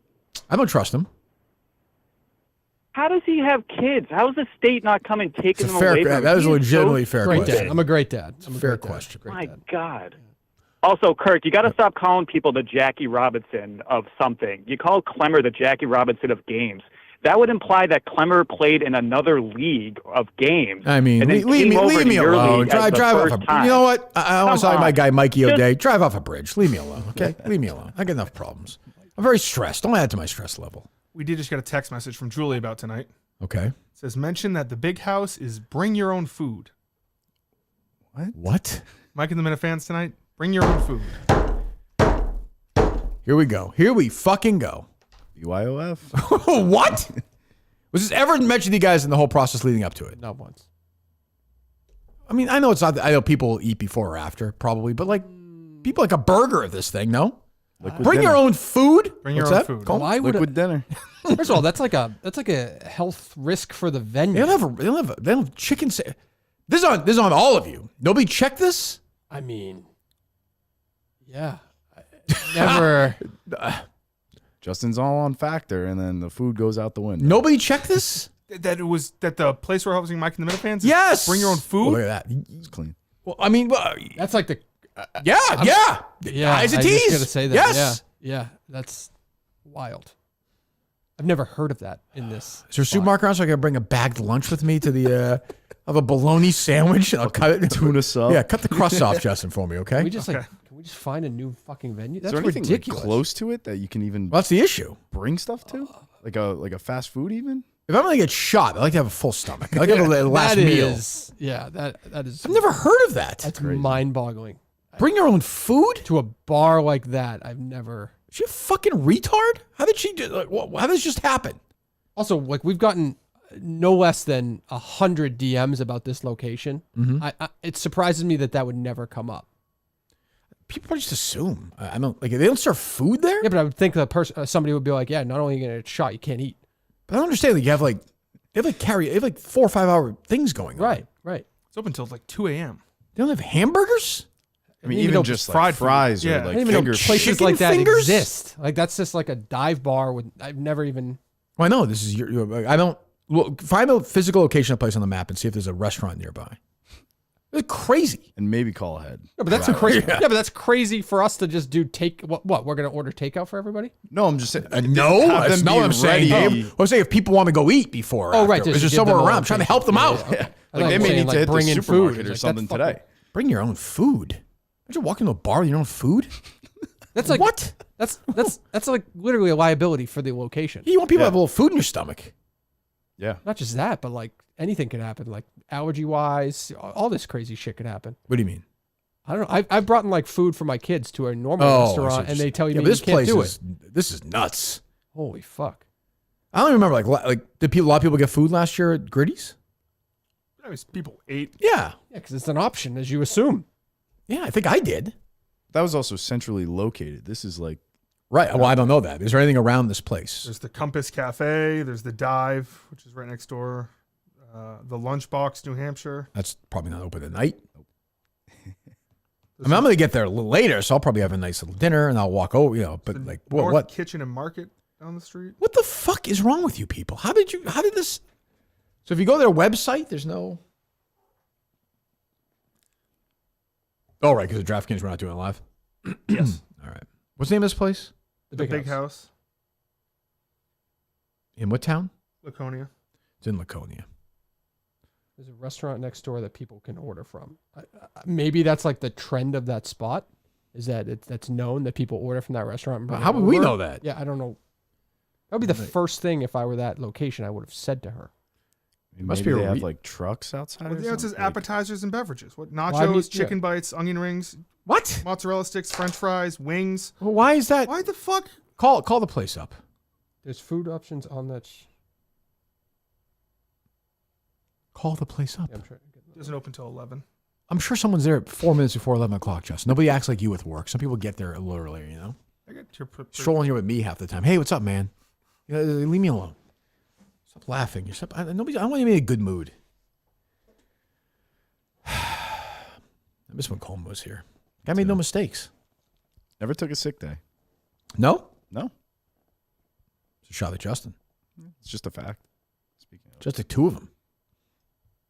I don't trust him. How does he have kids? How is the state not come and taking It's a them fair. away from him? That is a He legitimately so fair Great question. dad. I'm a great dad. I'm a Fair great dad. question. Great My dad. God. Also, Kirk, you got to stop calling people the Jackie Robinson of something. You call Clemmer the Jackie Robinson of games. That would imply that Clemmer played in another league of games. I mean, and then leave came over me to your alone. league as the Drive off first a. time. You know what? I want to Come say my on. guy Mikey Just- O'Day. Drive off a bridge. Leave me alone. Okay. Leave me alone. I got enough problems. I'm very stressed. Don't add to my stress level. We did just get a text message from Julie about tonight. Okay. It says, mention that the big house is bring your own food. What? Mike and the Minifans tonight, bring your own food. Here we go. Here we fucking go. BYOF? What? Was this ever mentioned to you guys in the whole process leading up to it? Not once. I mean, I know it's not. I know people eat before or after, probably, but like people like a burger of this thing. No, bring your own food. Bring your What's own that? food. Coleman? Why would Liquid dinner. First of all, that's like a health risk for the venue. They don't have chicken. This is on all of you. Nobody checked this. I mean, yeah, never. Justin's all on Factor, and then the food goes out the window. Nobody checked this. That it was that the place we're hosting Mike and the Minifans. is Yes. Bring your own Oh, food. look at that. It's clean. Well, I mean, That's like the. yeah. Yeah, It's a I was tease. just gonna say that. Yes. Yeah, that's wild. I've never heard of that in this. Is there a supermarket around so I can bring a bagged lunch with me to the of a bologna sandwich and I'll cut it. Tuna sub. Yeah, cut the crust off, Justin, for me, okay? Can we just can we just find a new fucking venue? Is That's there anything like, ridiculous. close to it that you can even Well, that's the issue. bring stuff to? Like a fast food even? If I'm gonna get shot, I like to have a full stomach. I like to have a last That meal. is- yeah, that is. I've never heard of that. That's mind-boggling. Bring your own food to a bar like that. I've never. Is she a fucking retard? How did she do? Like, how did this just happen? Also, like we've gotten no less than 100 DMs about this location. Mhm. It surprises me that would never come up. People just assume. I don't like. They don't serve food there. Yeah, but I would think the person, somebody would be like, "Yeah, not only are you gonna get shot, you can't eat." But I don't understand. Like, you have like, they have like 4 or 5 hour things going on. Right. It's open until like 2 a.m. They don't have hamburgers. I mean, even even know just fried like food. fries Yeah. or I I like don't even know finger places chicken like that fingers? exist. Like that's just like a dive bar with. I've never even. Well, I know this is your. I don't. Well, find a physical location of a place on the map and see if there's a restaurant nearby. It's crazy. and maybe call ahead. Yeah, but that's crazy. Yeah, but that's crazy for us to just do take. What we're gonna order takeout for everybody? No, I'm just saying. No, have that's them not be what I'm saying, ready. Dave. I'm saying if people want to go eat before. Or Oh, after, right, is there give somewhere them a around? I'm trying to help them location. out. Yeah, yeah. I Like thought they you were may saying, need to hit bring the in food. supermarket It's or like, something that's fucking- today. Bring your own food. Imagine walking to a bar with your own food. That's like What? That's like literally a liability for the location. You want people to have a little food in your stomach. Yeah. Not just that, but like anything could happen. Like allergy wise, all this crazy shit could happen. What do you mean? I don't know. I've brought in like food for my kids to a normal I see restaurant, what and you're they saying. tell you, Yeah, you but this can't place do is it. this is nuts. Holy fuck! I don't remember like did a lot of people get food last year at Gritty's? I mean, people ate. Yeah, Yeah, because it's an option, as you assume. yeah, I think I did. That was also centrally located. This is like Right. Well, I don't know that. Is there anything around this place? There's the Compass Cafe. There's the Dive, which is right next door. The Lunchbox, New Hampshire. That's probably not open at night. I mean, I'm going to get there a little later, so I'll probably have a nice little dinner and I'll walk over, but like, North what? Kitchen and Market down the street. What the fuck is wrong with you people? How did this? So if you go to their website, there's no. Oh, right, because the DraftKings, we're not doing it live. Yes. All right. What's the name of this place? The Big House. In what town? Laconia. It's in Laconia. There's a restaurant next door that people can order from. Maybe that's like the trend of that spot. Is that that's known that people order from that restaurant? And bring How it would we over? know that? Yeah, I don't know. That would be the first thing if I were that location I would have said to her. Must maybe be they a have like trucks outside. Well, or yeah, it says something? Like, appetizers and beverages. What I nachos, mean, chicken bites, onion rings, What? mozzarella sticks, French fries, wings. Well, why is that? Why the fuck? Call the place up. There's food options on that. Call the place up. Yeah, I'm trying to get Doesn't open till 11. I'm sure someone's there 4 minutes before 11 o'clock, Justin. Nobody acts like you with work. Some people get there a little earlier, you know? I get your Strolling here with me half the time. Hey, what's up, man? You know, leave me alone. Stop laughing. I don't want you to be in a good mood. I miss when Coleman was here. Guy made no mistakes. Never took a sick day. No? No. It's a shot at Justin. It's just a fact. Just the two of them.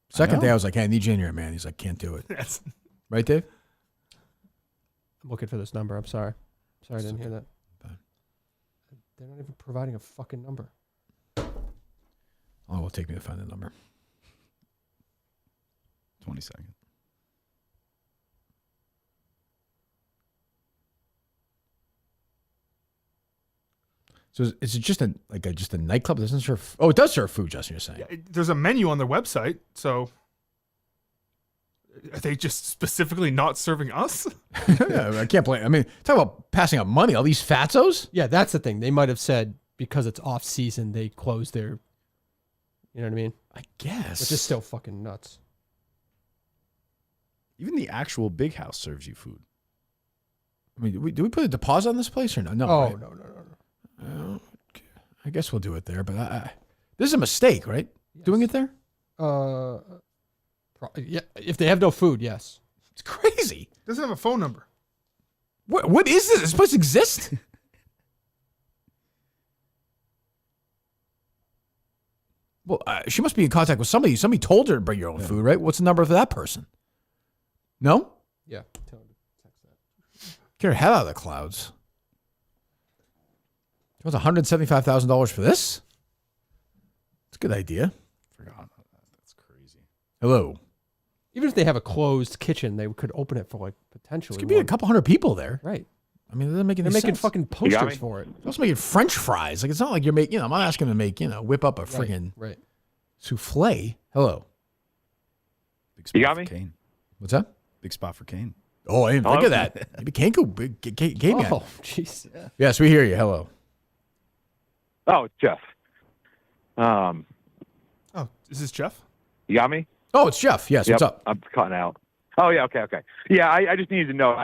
Second day, I was like, hey, I need you in here, man. He's like, can't do it. Yes. Right, Dave? I'm looking for this number. I'm sorry. Sorry, I didn't hear that. They're not even providing a fucking number. Oh, it'll take me to find the number. 20 seconds. So is it just a nightclub that doesn't serve? Oh, it does serve food, Justin. You're saying? Yeah, there's a menu on their website, so are they just specifically not serving us? Yeah, I can't blame. I mean, talk about passing up money. All these fatzos. Yeah, that's the thing. They might have said because it's off season, they close their. You know what I mean? I guess. Which is still fucking nuts. Even the actual big house serves you food. I mean, do we put a deposit on this place or no? No. Oh right? no. I guess we'll do it there, but this is a mistake, right? Yes. Doing it there? Yeah. If they have no food, yes. It's crazy. Doesn't have a phone number. What is this? This place exist? Well, she must be in contact with somebody. Somebody told her to bring your own food, right? What's the number for that person? No? Yeah. Tell her to text that. Get her head out of the clouds. It was $175,000 for this? It's a good idea. Forgot about that. That's crazy. Hello. Even if they have a closed kitchen, they could open it for like potentially. It could be a couple hundred people there. Right. I mean, they're making fucking posters for it. They're also making French fries. Like, it's not like you're making, I'm not asking them to make, whip up a friggin' souffle. Hello. Big spot for Kane. What's that? Big spot for Kane. Oh, I didn't think of that. Maybe Kane could game man. Oh, jeez. Yeah. Yes, we hear you. Hello. Oh, it's Jeff. Oh, is this Jeff? You got me? Oh, it's Jeff. Yes, Yep, what's up? I'm cutting out. Oh, yeah, okay. Yeah, I just needed to know,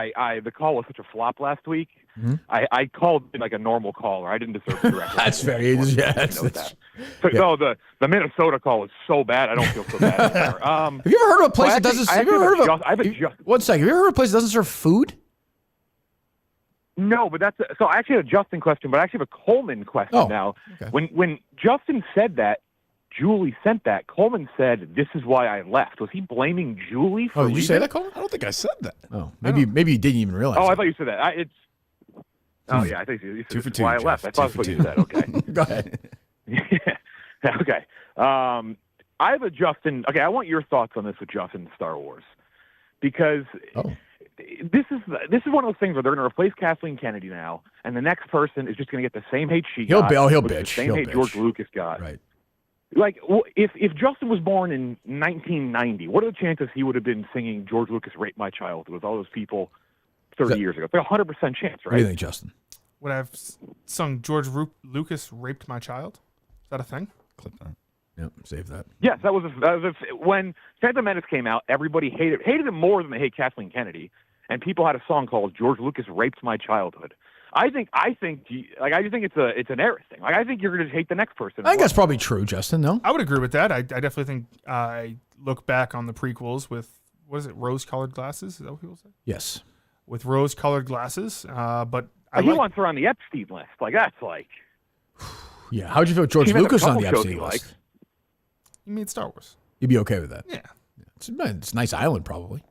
the call was such a flop last week. Mm-hmm. I called like a normal caller. I didn't deserve to direct. That's very, No, the Minnesota call was so bad, I don't feel so bad anymore. Have you ever heard of a place that doesn't, have you ever heard of one second, have you ever heard of a place that doesn't serve food? No, but so I actually have a Justin question, but I actually have a Coleman question now. Okay. When Justin said that, Julie sent that. Coleman said, "This is why I left." Was he blaming Julie for? Oh, did you say leaving? that, Coleman? I don't think I said that. Oh, maybe you didn't even realize. Oh, that. I thought you said that. Oh yeah, I think you said 2 for this is 2. why I Jeff. left. I thought that's what you said. Okay. Go ahead. Okay. I have a Justin. Okay, I want your thoughts on this with Justin Star Wars, because this is one of those things where they're going to replace Kathleen Kennedy now, and the next person is just going to get the same hate she got. He'll which is bitch. The same He'll hate bitch. George Lucas got. Right. Like, if Justin was born in 1990, what are the chances he would have been singing "George Lucas Raped My Childhood" with all those people 30 years ago? It's like 100% chance, right? What do you think, Justin? Would I have sung George Lucas Raped My Child? Is that a thing? Clip that. Yep, save that. Yes, that was when Phantom Menace came out. Everybody hated it more than they hate Kathleen Kennedy, and people had a song called "George Lucas Raped My Childhood." I think it's an era thing. Like, I think you're going to hate the next person. I think that's probably true, Justin. No, I would agree with that. I definitely think I look back on the prequels with, what is it, rose-colored glasses? Is that what people say? Yes. With rose-colored glasses, but he wants her on the Epstein list. Like, that's like. Yeah, how'd you feel with George He made a Lucas on couple the shows Epstein he list? liked. You mean Star Wars? You'd be okay with that? Yeah. It's a nice island, probably.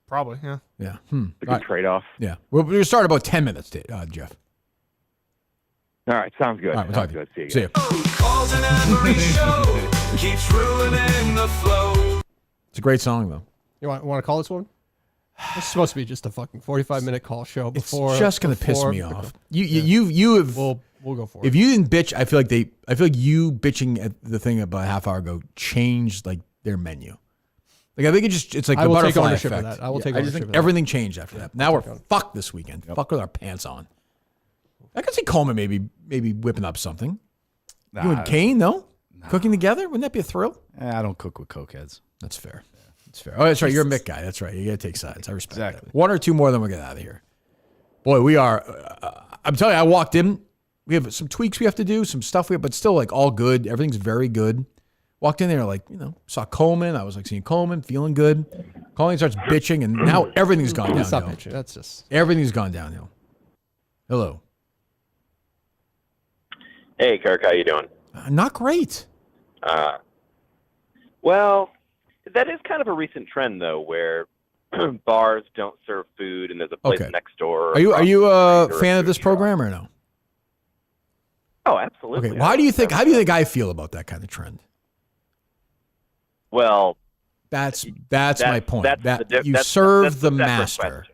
Probably, yeah. Yeah. It's a good trade-off. Yeah. We're going to start about 10 minutes, Jeff. All right, sounds good. All right, we'll sounds talk good. See you. Calls an Anne-Marie show keeps ruining the flow. It's a great song, though. You want to call this one? It's supposed to be just a fucking 45-minute call show before. It's just going to piss me off. You have. We'll go for it. If you didn't bitch, I feel like you bitching at the thing about a half hour ago changed like their menu. Like, I think it's like I the will take butterfly ownership of effect. that. I will take I ownership just think of that. everything changed after that. Now we're fucked this weekend. Fuck with our pants on. I could see Coleman maybe whipping up something. You and Kane, no? Cooking together? Wouldn't that be a thrill? I don't cook with cokeheads. That's fair. That's fair. Oh, that's right. You're a Mick guy. That's right. You got to take sides. I respect that. One or two more, then we'll get out of here. Boy, we are. I'm telling you, I walked in. We have some tweaks we have to do, some stuff but still like all good. Everything's very good. Walked in there like, saw Coleman. I was like seeing Coleman, feeling good. Coleman starts bitching, and now everything's gone downhill. Stop bitching. That's just everything's gone downhill. Hello. Hey, Kirk, how you doing? Not great. Well, that is kind of a recent trend, though, where bars don't serve food, and there's a place next door. Are you a fan of this program or no? Oh, absolutely. Okay. How do you think I feel about that kind of trend? Well, that's my point. You serve the master.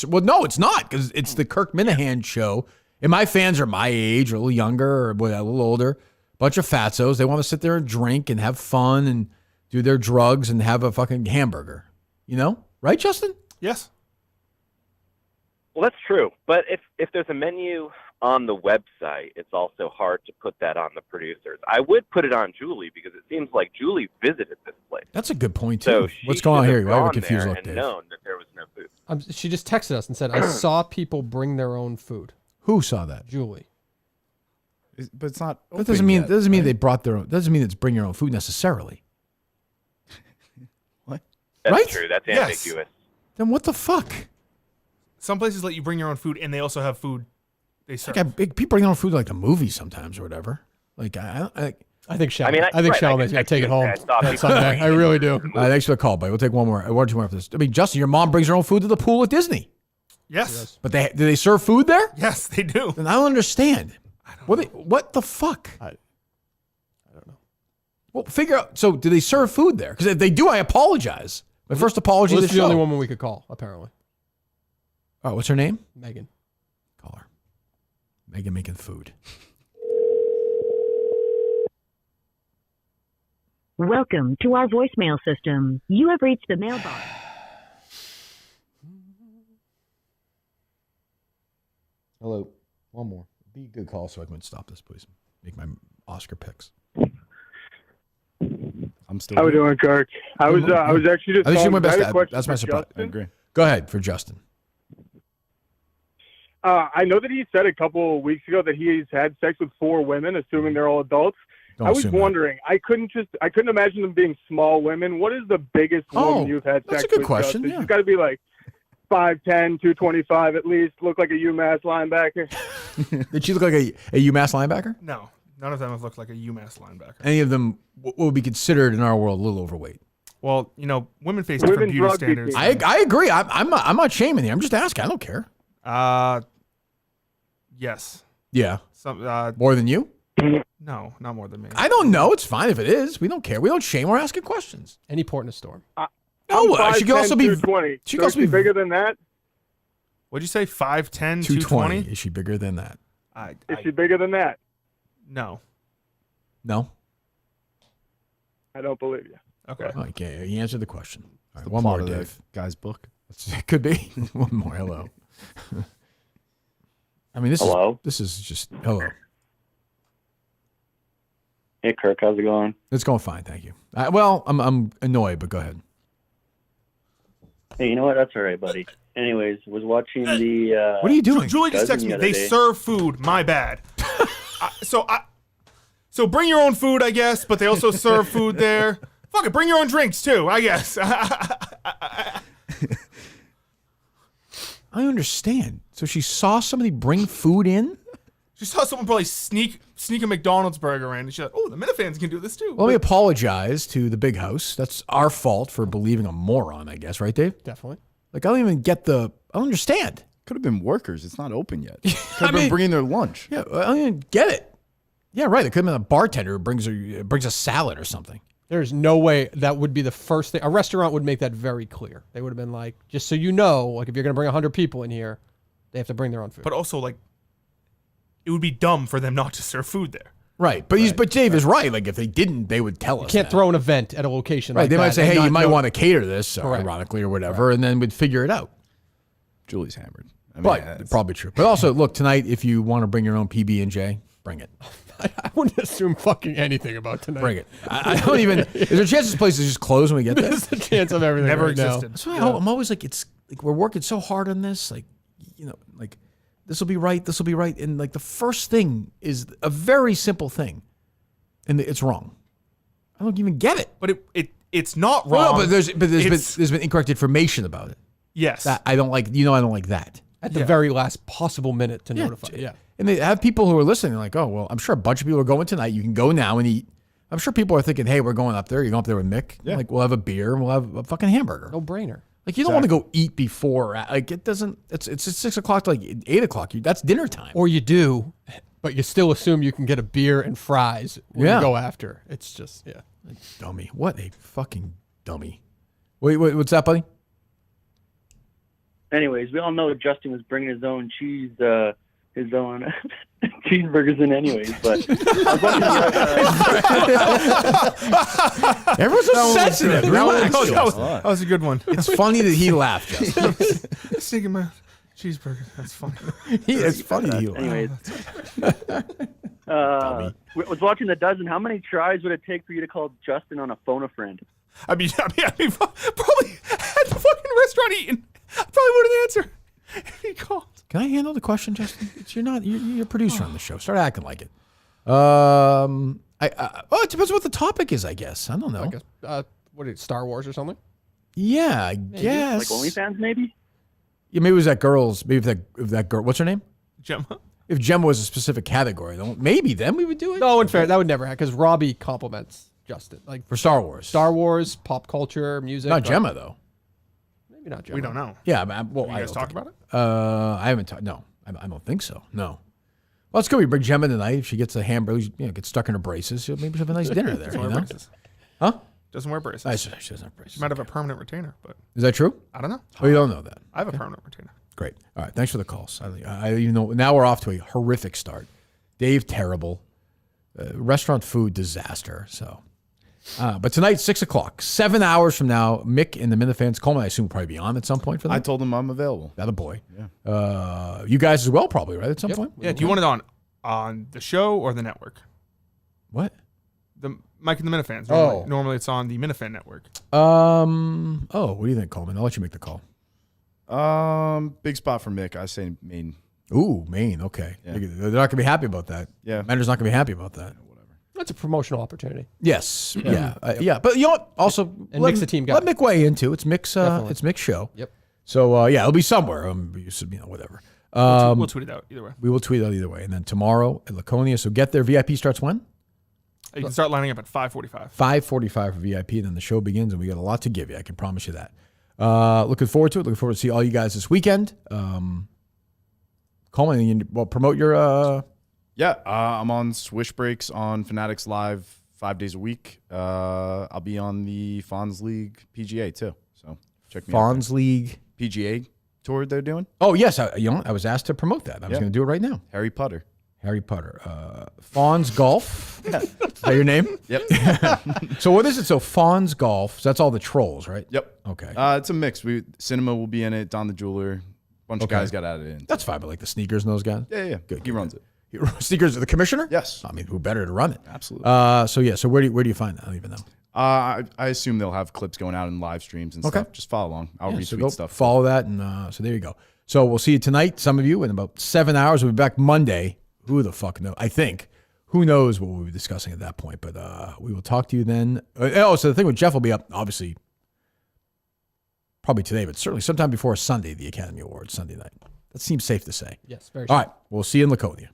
Well, no, it's not, because it's the Kirk Minahan show. And my fans are my age, or a little younger, or a little older. Bunch of fatzos. They want to sit there and drink and have fun and do their drugs and have a fucking hamburger. Right, Justin? Yes. Well, that's true. But if there's a menu on the website, it's also hard to put that on the producers. I would put it on Julie, because it seems like Julie visited this place. That's a good point, too. So what's going on here? Why are we gone confused there like and Dave? known that there was no food. she just texted us and said, I saw people bring their own food. Who saw that? Julie. But it's not. That doesn't mean they brought their own. Doesn't mean it's bring your own food necessarily. What? That's right? true. That's Yes. ambiguous. Then what the fuck? Some places let you bring your own food, and they also have food they serve. People bring their own food to like the movies sometimes or whatever. Like I think Chalamet's right, gonna take it home. I saw That people- Sunday. I really do. Thanks for the call, buddy. We'll take one or two more after this. I mean, Justin, your mom brings her own food to the pool at Disney. Yes. But do they serve food there? Yes, they do. Then I don't understand. What the fuck? I don't know. Well, figure out. So, do they serve food there? Because if they do, I apologize. My first apology Well, to this the is the show. only woman we could call, apparently. Oh, what's her name? Megan. Call her. Megan making food. Welcome to our voicemail system. You have reached the mailbox. Hello. One more. Be a good call so I can stop this, please. Make my Oscar picks. I'm still. How we doing, Kirk? I was actually just. I think she calling- went I had a best. question That's my for surprise. Justin. I agree. Go ahead for Justin. I know that he said a couple of weeks ago that he's had sex with 4 women, assuming they're all adults. Don't I was assume that. wondering. I couldn't imagine them being small women. What is the biggest woman you've had that's sex a good with? question, Justin? yeah. She's got to be like 5'10", 225 at least. Look like a UMass linebacker. Did she look like a UMass linebacker? No, none of them have looked like a UMass linebacker. Any of them would be considered in our world a little overweight. Well, women face different beauty standards. I agree. I'm not shaming you. I'm just asking. I don't care. Yes. Yeah. Some More than you? No, not more than me. I don't know. It's fine if it is. We don't care. We don't shame. We're asking questions. Any port in a storm. No, she could also be 220. She So could also is be she bigger than that? What'd you say? 5'10", 220. 220? Is she bigger than that? Is she bigger than that? No. No. I don't believe you. Okay. Okay. You answered the question. All right, the one plot more, of the Dave. guy's book. It could be. One more. Hello. I mean, this is just hello. Hey, Kirk, how's it going? It's going fine, thank you. Well, I'm annoyed, but go ahead. Hey, you know what? That's all right, buddy. Anyways, was watching the. What are you doing? Julie just texted me. They serve food. My bad. So bring your own food, I guess, but they also serve food there. Fuck it, bring your own drinks too, I guess. I understand. So she saw somebody bring food in? She saw someone probably sneak a McDonald's burger in, and she's like, "Oh, the Minifans can do this too." Well, let me apologize to the big house. That's our fault for believing a moron, I guess, right, Dave? Definitely. Like, I don't even get I don't understand. Could have been workers. It's not open yet. Could have been bringing their lunch. Yeah, I don't even get it. Yeah, right. It could have been a bartender who brings a salad or something. There's no way that would be the first thing. A restaurant would make that very clear. They would have been like, just so you know, like if you're going to bring 100 people in here, they have to bring their own food. But also, like, it would be dumb for them not to serve food there. Right. But Dave is right. Like, if they didn't, they would tell us. You can't throw an event at a location Right. like They that might say, and hey, not you might know- want to cater this, Correct. ironically, or whatever, and then we'd figure it out. Julie's hammered. I mean, Probably true. But also, look, tonight, if you want to bring your own PB&J, bring it. I wouldn't assume fucking anything about tonight. Bring it. I don't even. Is there a chance this place is just closed when we get there? There's a chance of everything. Never right now. existed. That's why I'm always like, it's like we're working so hard on this. Like, like this will be right. This will be right. And like the first thing is a very simple thing, and it's wrong. I don't even get it. But it's not wrong. Well, no, but there's been incorrect information about it. Yes. That I don't like. I don't like that. At the very last possible minute to notify. Yeah. And they have people who are listening, like, oh, well, I'm sure a bunch of people are going tonight. You can go now and eat. I'm sure people are thinking, hey, we're going up there. You're going up there with Mick. Yeah. Like, we'll have a beer and we'll have a fucking hamburger. No brainer. Like, you don't want to go eat before. Like, it doesn't, it's 6 o'clock to like 8 o'clock. That's dinner time. Or you do, but you still assume you can get a beer and fries when you go after. It's just, Dummy. What a fucking dummy. Wait, what's that, buddy? Anyways, we all know Justin was bringing his own cheeseburgers in anyways, but everyone's so sensitive. That was a good one. It's funny that he laughed. Justin. Sticking my cheeseburger. That's funny. It's funny that he laughed. Anyways, was watching The Dozen. How many tries would it take for you to call Justin on a phone a friend? I mean, probably at the fucking restaurant eating. I probably wouldn't answer if he called. Can I handle the question, Justin? You're a producer on the show. Start acting like it. It depends what the topic is, I guess. I don't know. What is it, Star Wars or something? Yeah, I guess. Like OnlyFans, maybe? Yeah, maybe it was that girl's. Maybe if that girl. What's her name? Gemma. If Gemma was a specific category, maybe then we would do it. No, in fair, that would never happen because Robbie compliments Justin. Like for Star Wars, pop culture, music. Not Gemma though. Maybe not Gemma. We don't know. Yeah, well, you guys talked about it? I haven't talked. No, I don't think so. No. Well, it's good. We bring Gemma tonight. If she gets a hamburger, gets stuck in her braces. Maybe she'll have a nice dinner there. Doesn't wear braces. Huh? Doesn't wear braces. She doesn't have braces. She might have a permanent retainer, but is that true? I don't know. Oh, you don't know that? I have a permanent retainer. Great. All right. Thanks for the calls. I even know now we're off to a horrific start. Dave, terrible. Restaurant food disaster. So, but tonight, 6 o'clock, 7 hours from now, Mick and the Minifans. Coleman, I assume, will probably be on at some point for that. I told him I'm available. That a boy. Yeah. You guys as well, probably, right? At some point. Yeah. Do you want it on the show or the network? What? The Mike and the Minifans. Normally it's on the Minifan network. Oh, what do you think, Coleman? I'll let you make the call. Big spot for Mick. I say Maine. Ooh, Maine. Okay. Yeah. They're not gonna be happy about that. Yeah. Mentor's not gonna be happy about that. That's a promotional opportunity. Yes. Yeah. But you know what? Also, and Mick's the team guy. Let Mick weigh in too. It's Mick's. It's Mick's show. Yep. So it'll be somewhere. Whatever. We'll tweet it out either way. We will tweet it out either way, and then tomorrow at Laconia. So get there. VIP starts when? You can start lining up at 5:45. 5:45 for VIP, and then the show begins, and we got a lot to give you. I can promise you that. Looking forward to it. Looking forward to see all you guys this weekend. Coleman, promote your. I'm on Swish Breaks on Fanatics Live 5 days a week. I'll be on the Fonz League PGA too. So check me out. Fonz League PGA tour they're doing. Oh yes, I was asked to promote that. I was going to do it right now. Harry Putter. Fonz Golf. Is that your name? Yep. So what is it? So Fonz Golf. So that's all the trolls, right? Yep. Okay. It's a mix. Cinema will be in it. Don the Jeweler. Bunch of guys got added in. That's fine, but like the sneakers and those guys. Yeah. Good. He runs it. Sneakers are the commissioner? Yes. I mean, who better to run it? Absolutely. So where do you find that? I don't even know. I assume they'll have clips going out in live streams and stuff. Just follow along. I'll retweet stuff. Follow that, and so there you go. So we'll see you tonight. Some of you in about 7 hours. We'll be back Monday. Who the fuck knows? I think. Who knows what we'll be discussing at that point? But we will talk to you then. So the thing with Jeff will be up, obviously, probably today, but certainly sometime before Sunday, the Academy Awards, Sunday night. That seems safe to say. Yes, very All safe. right. We'll see you in Laconia.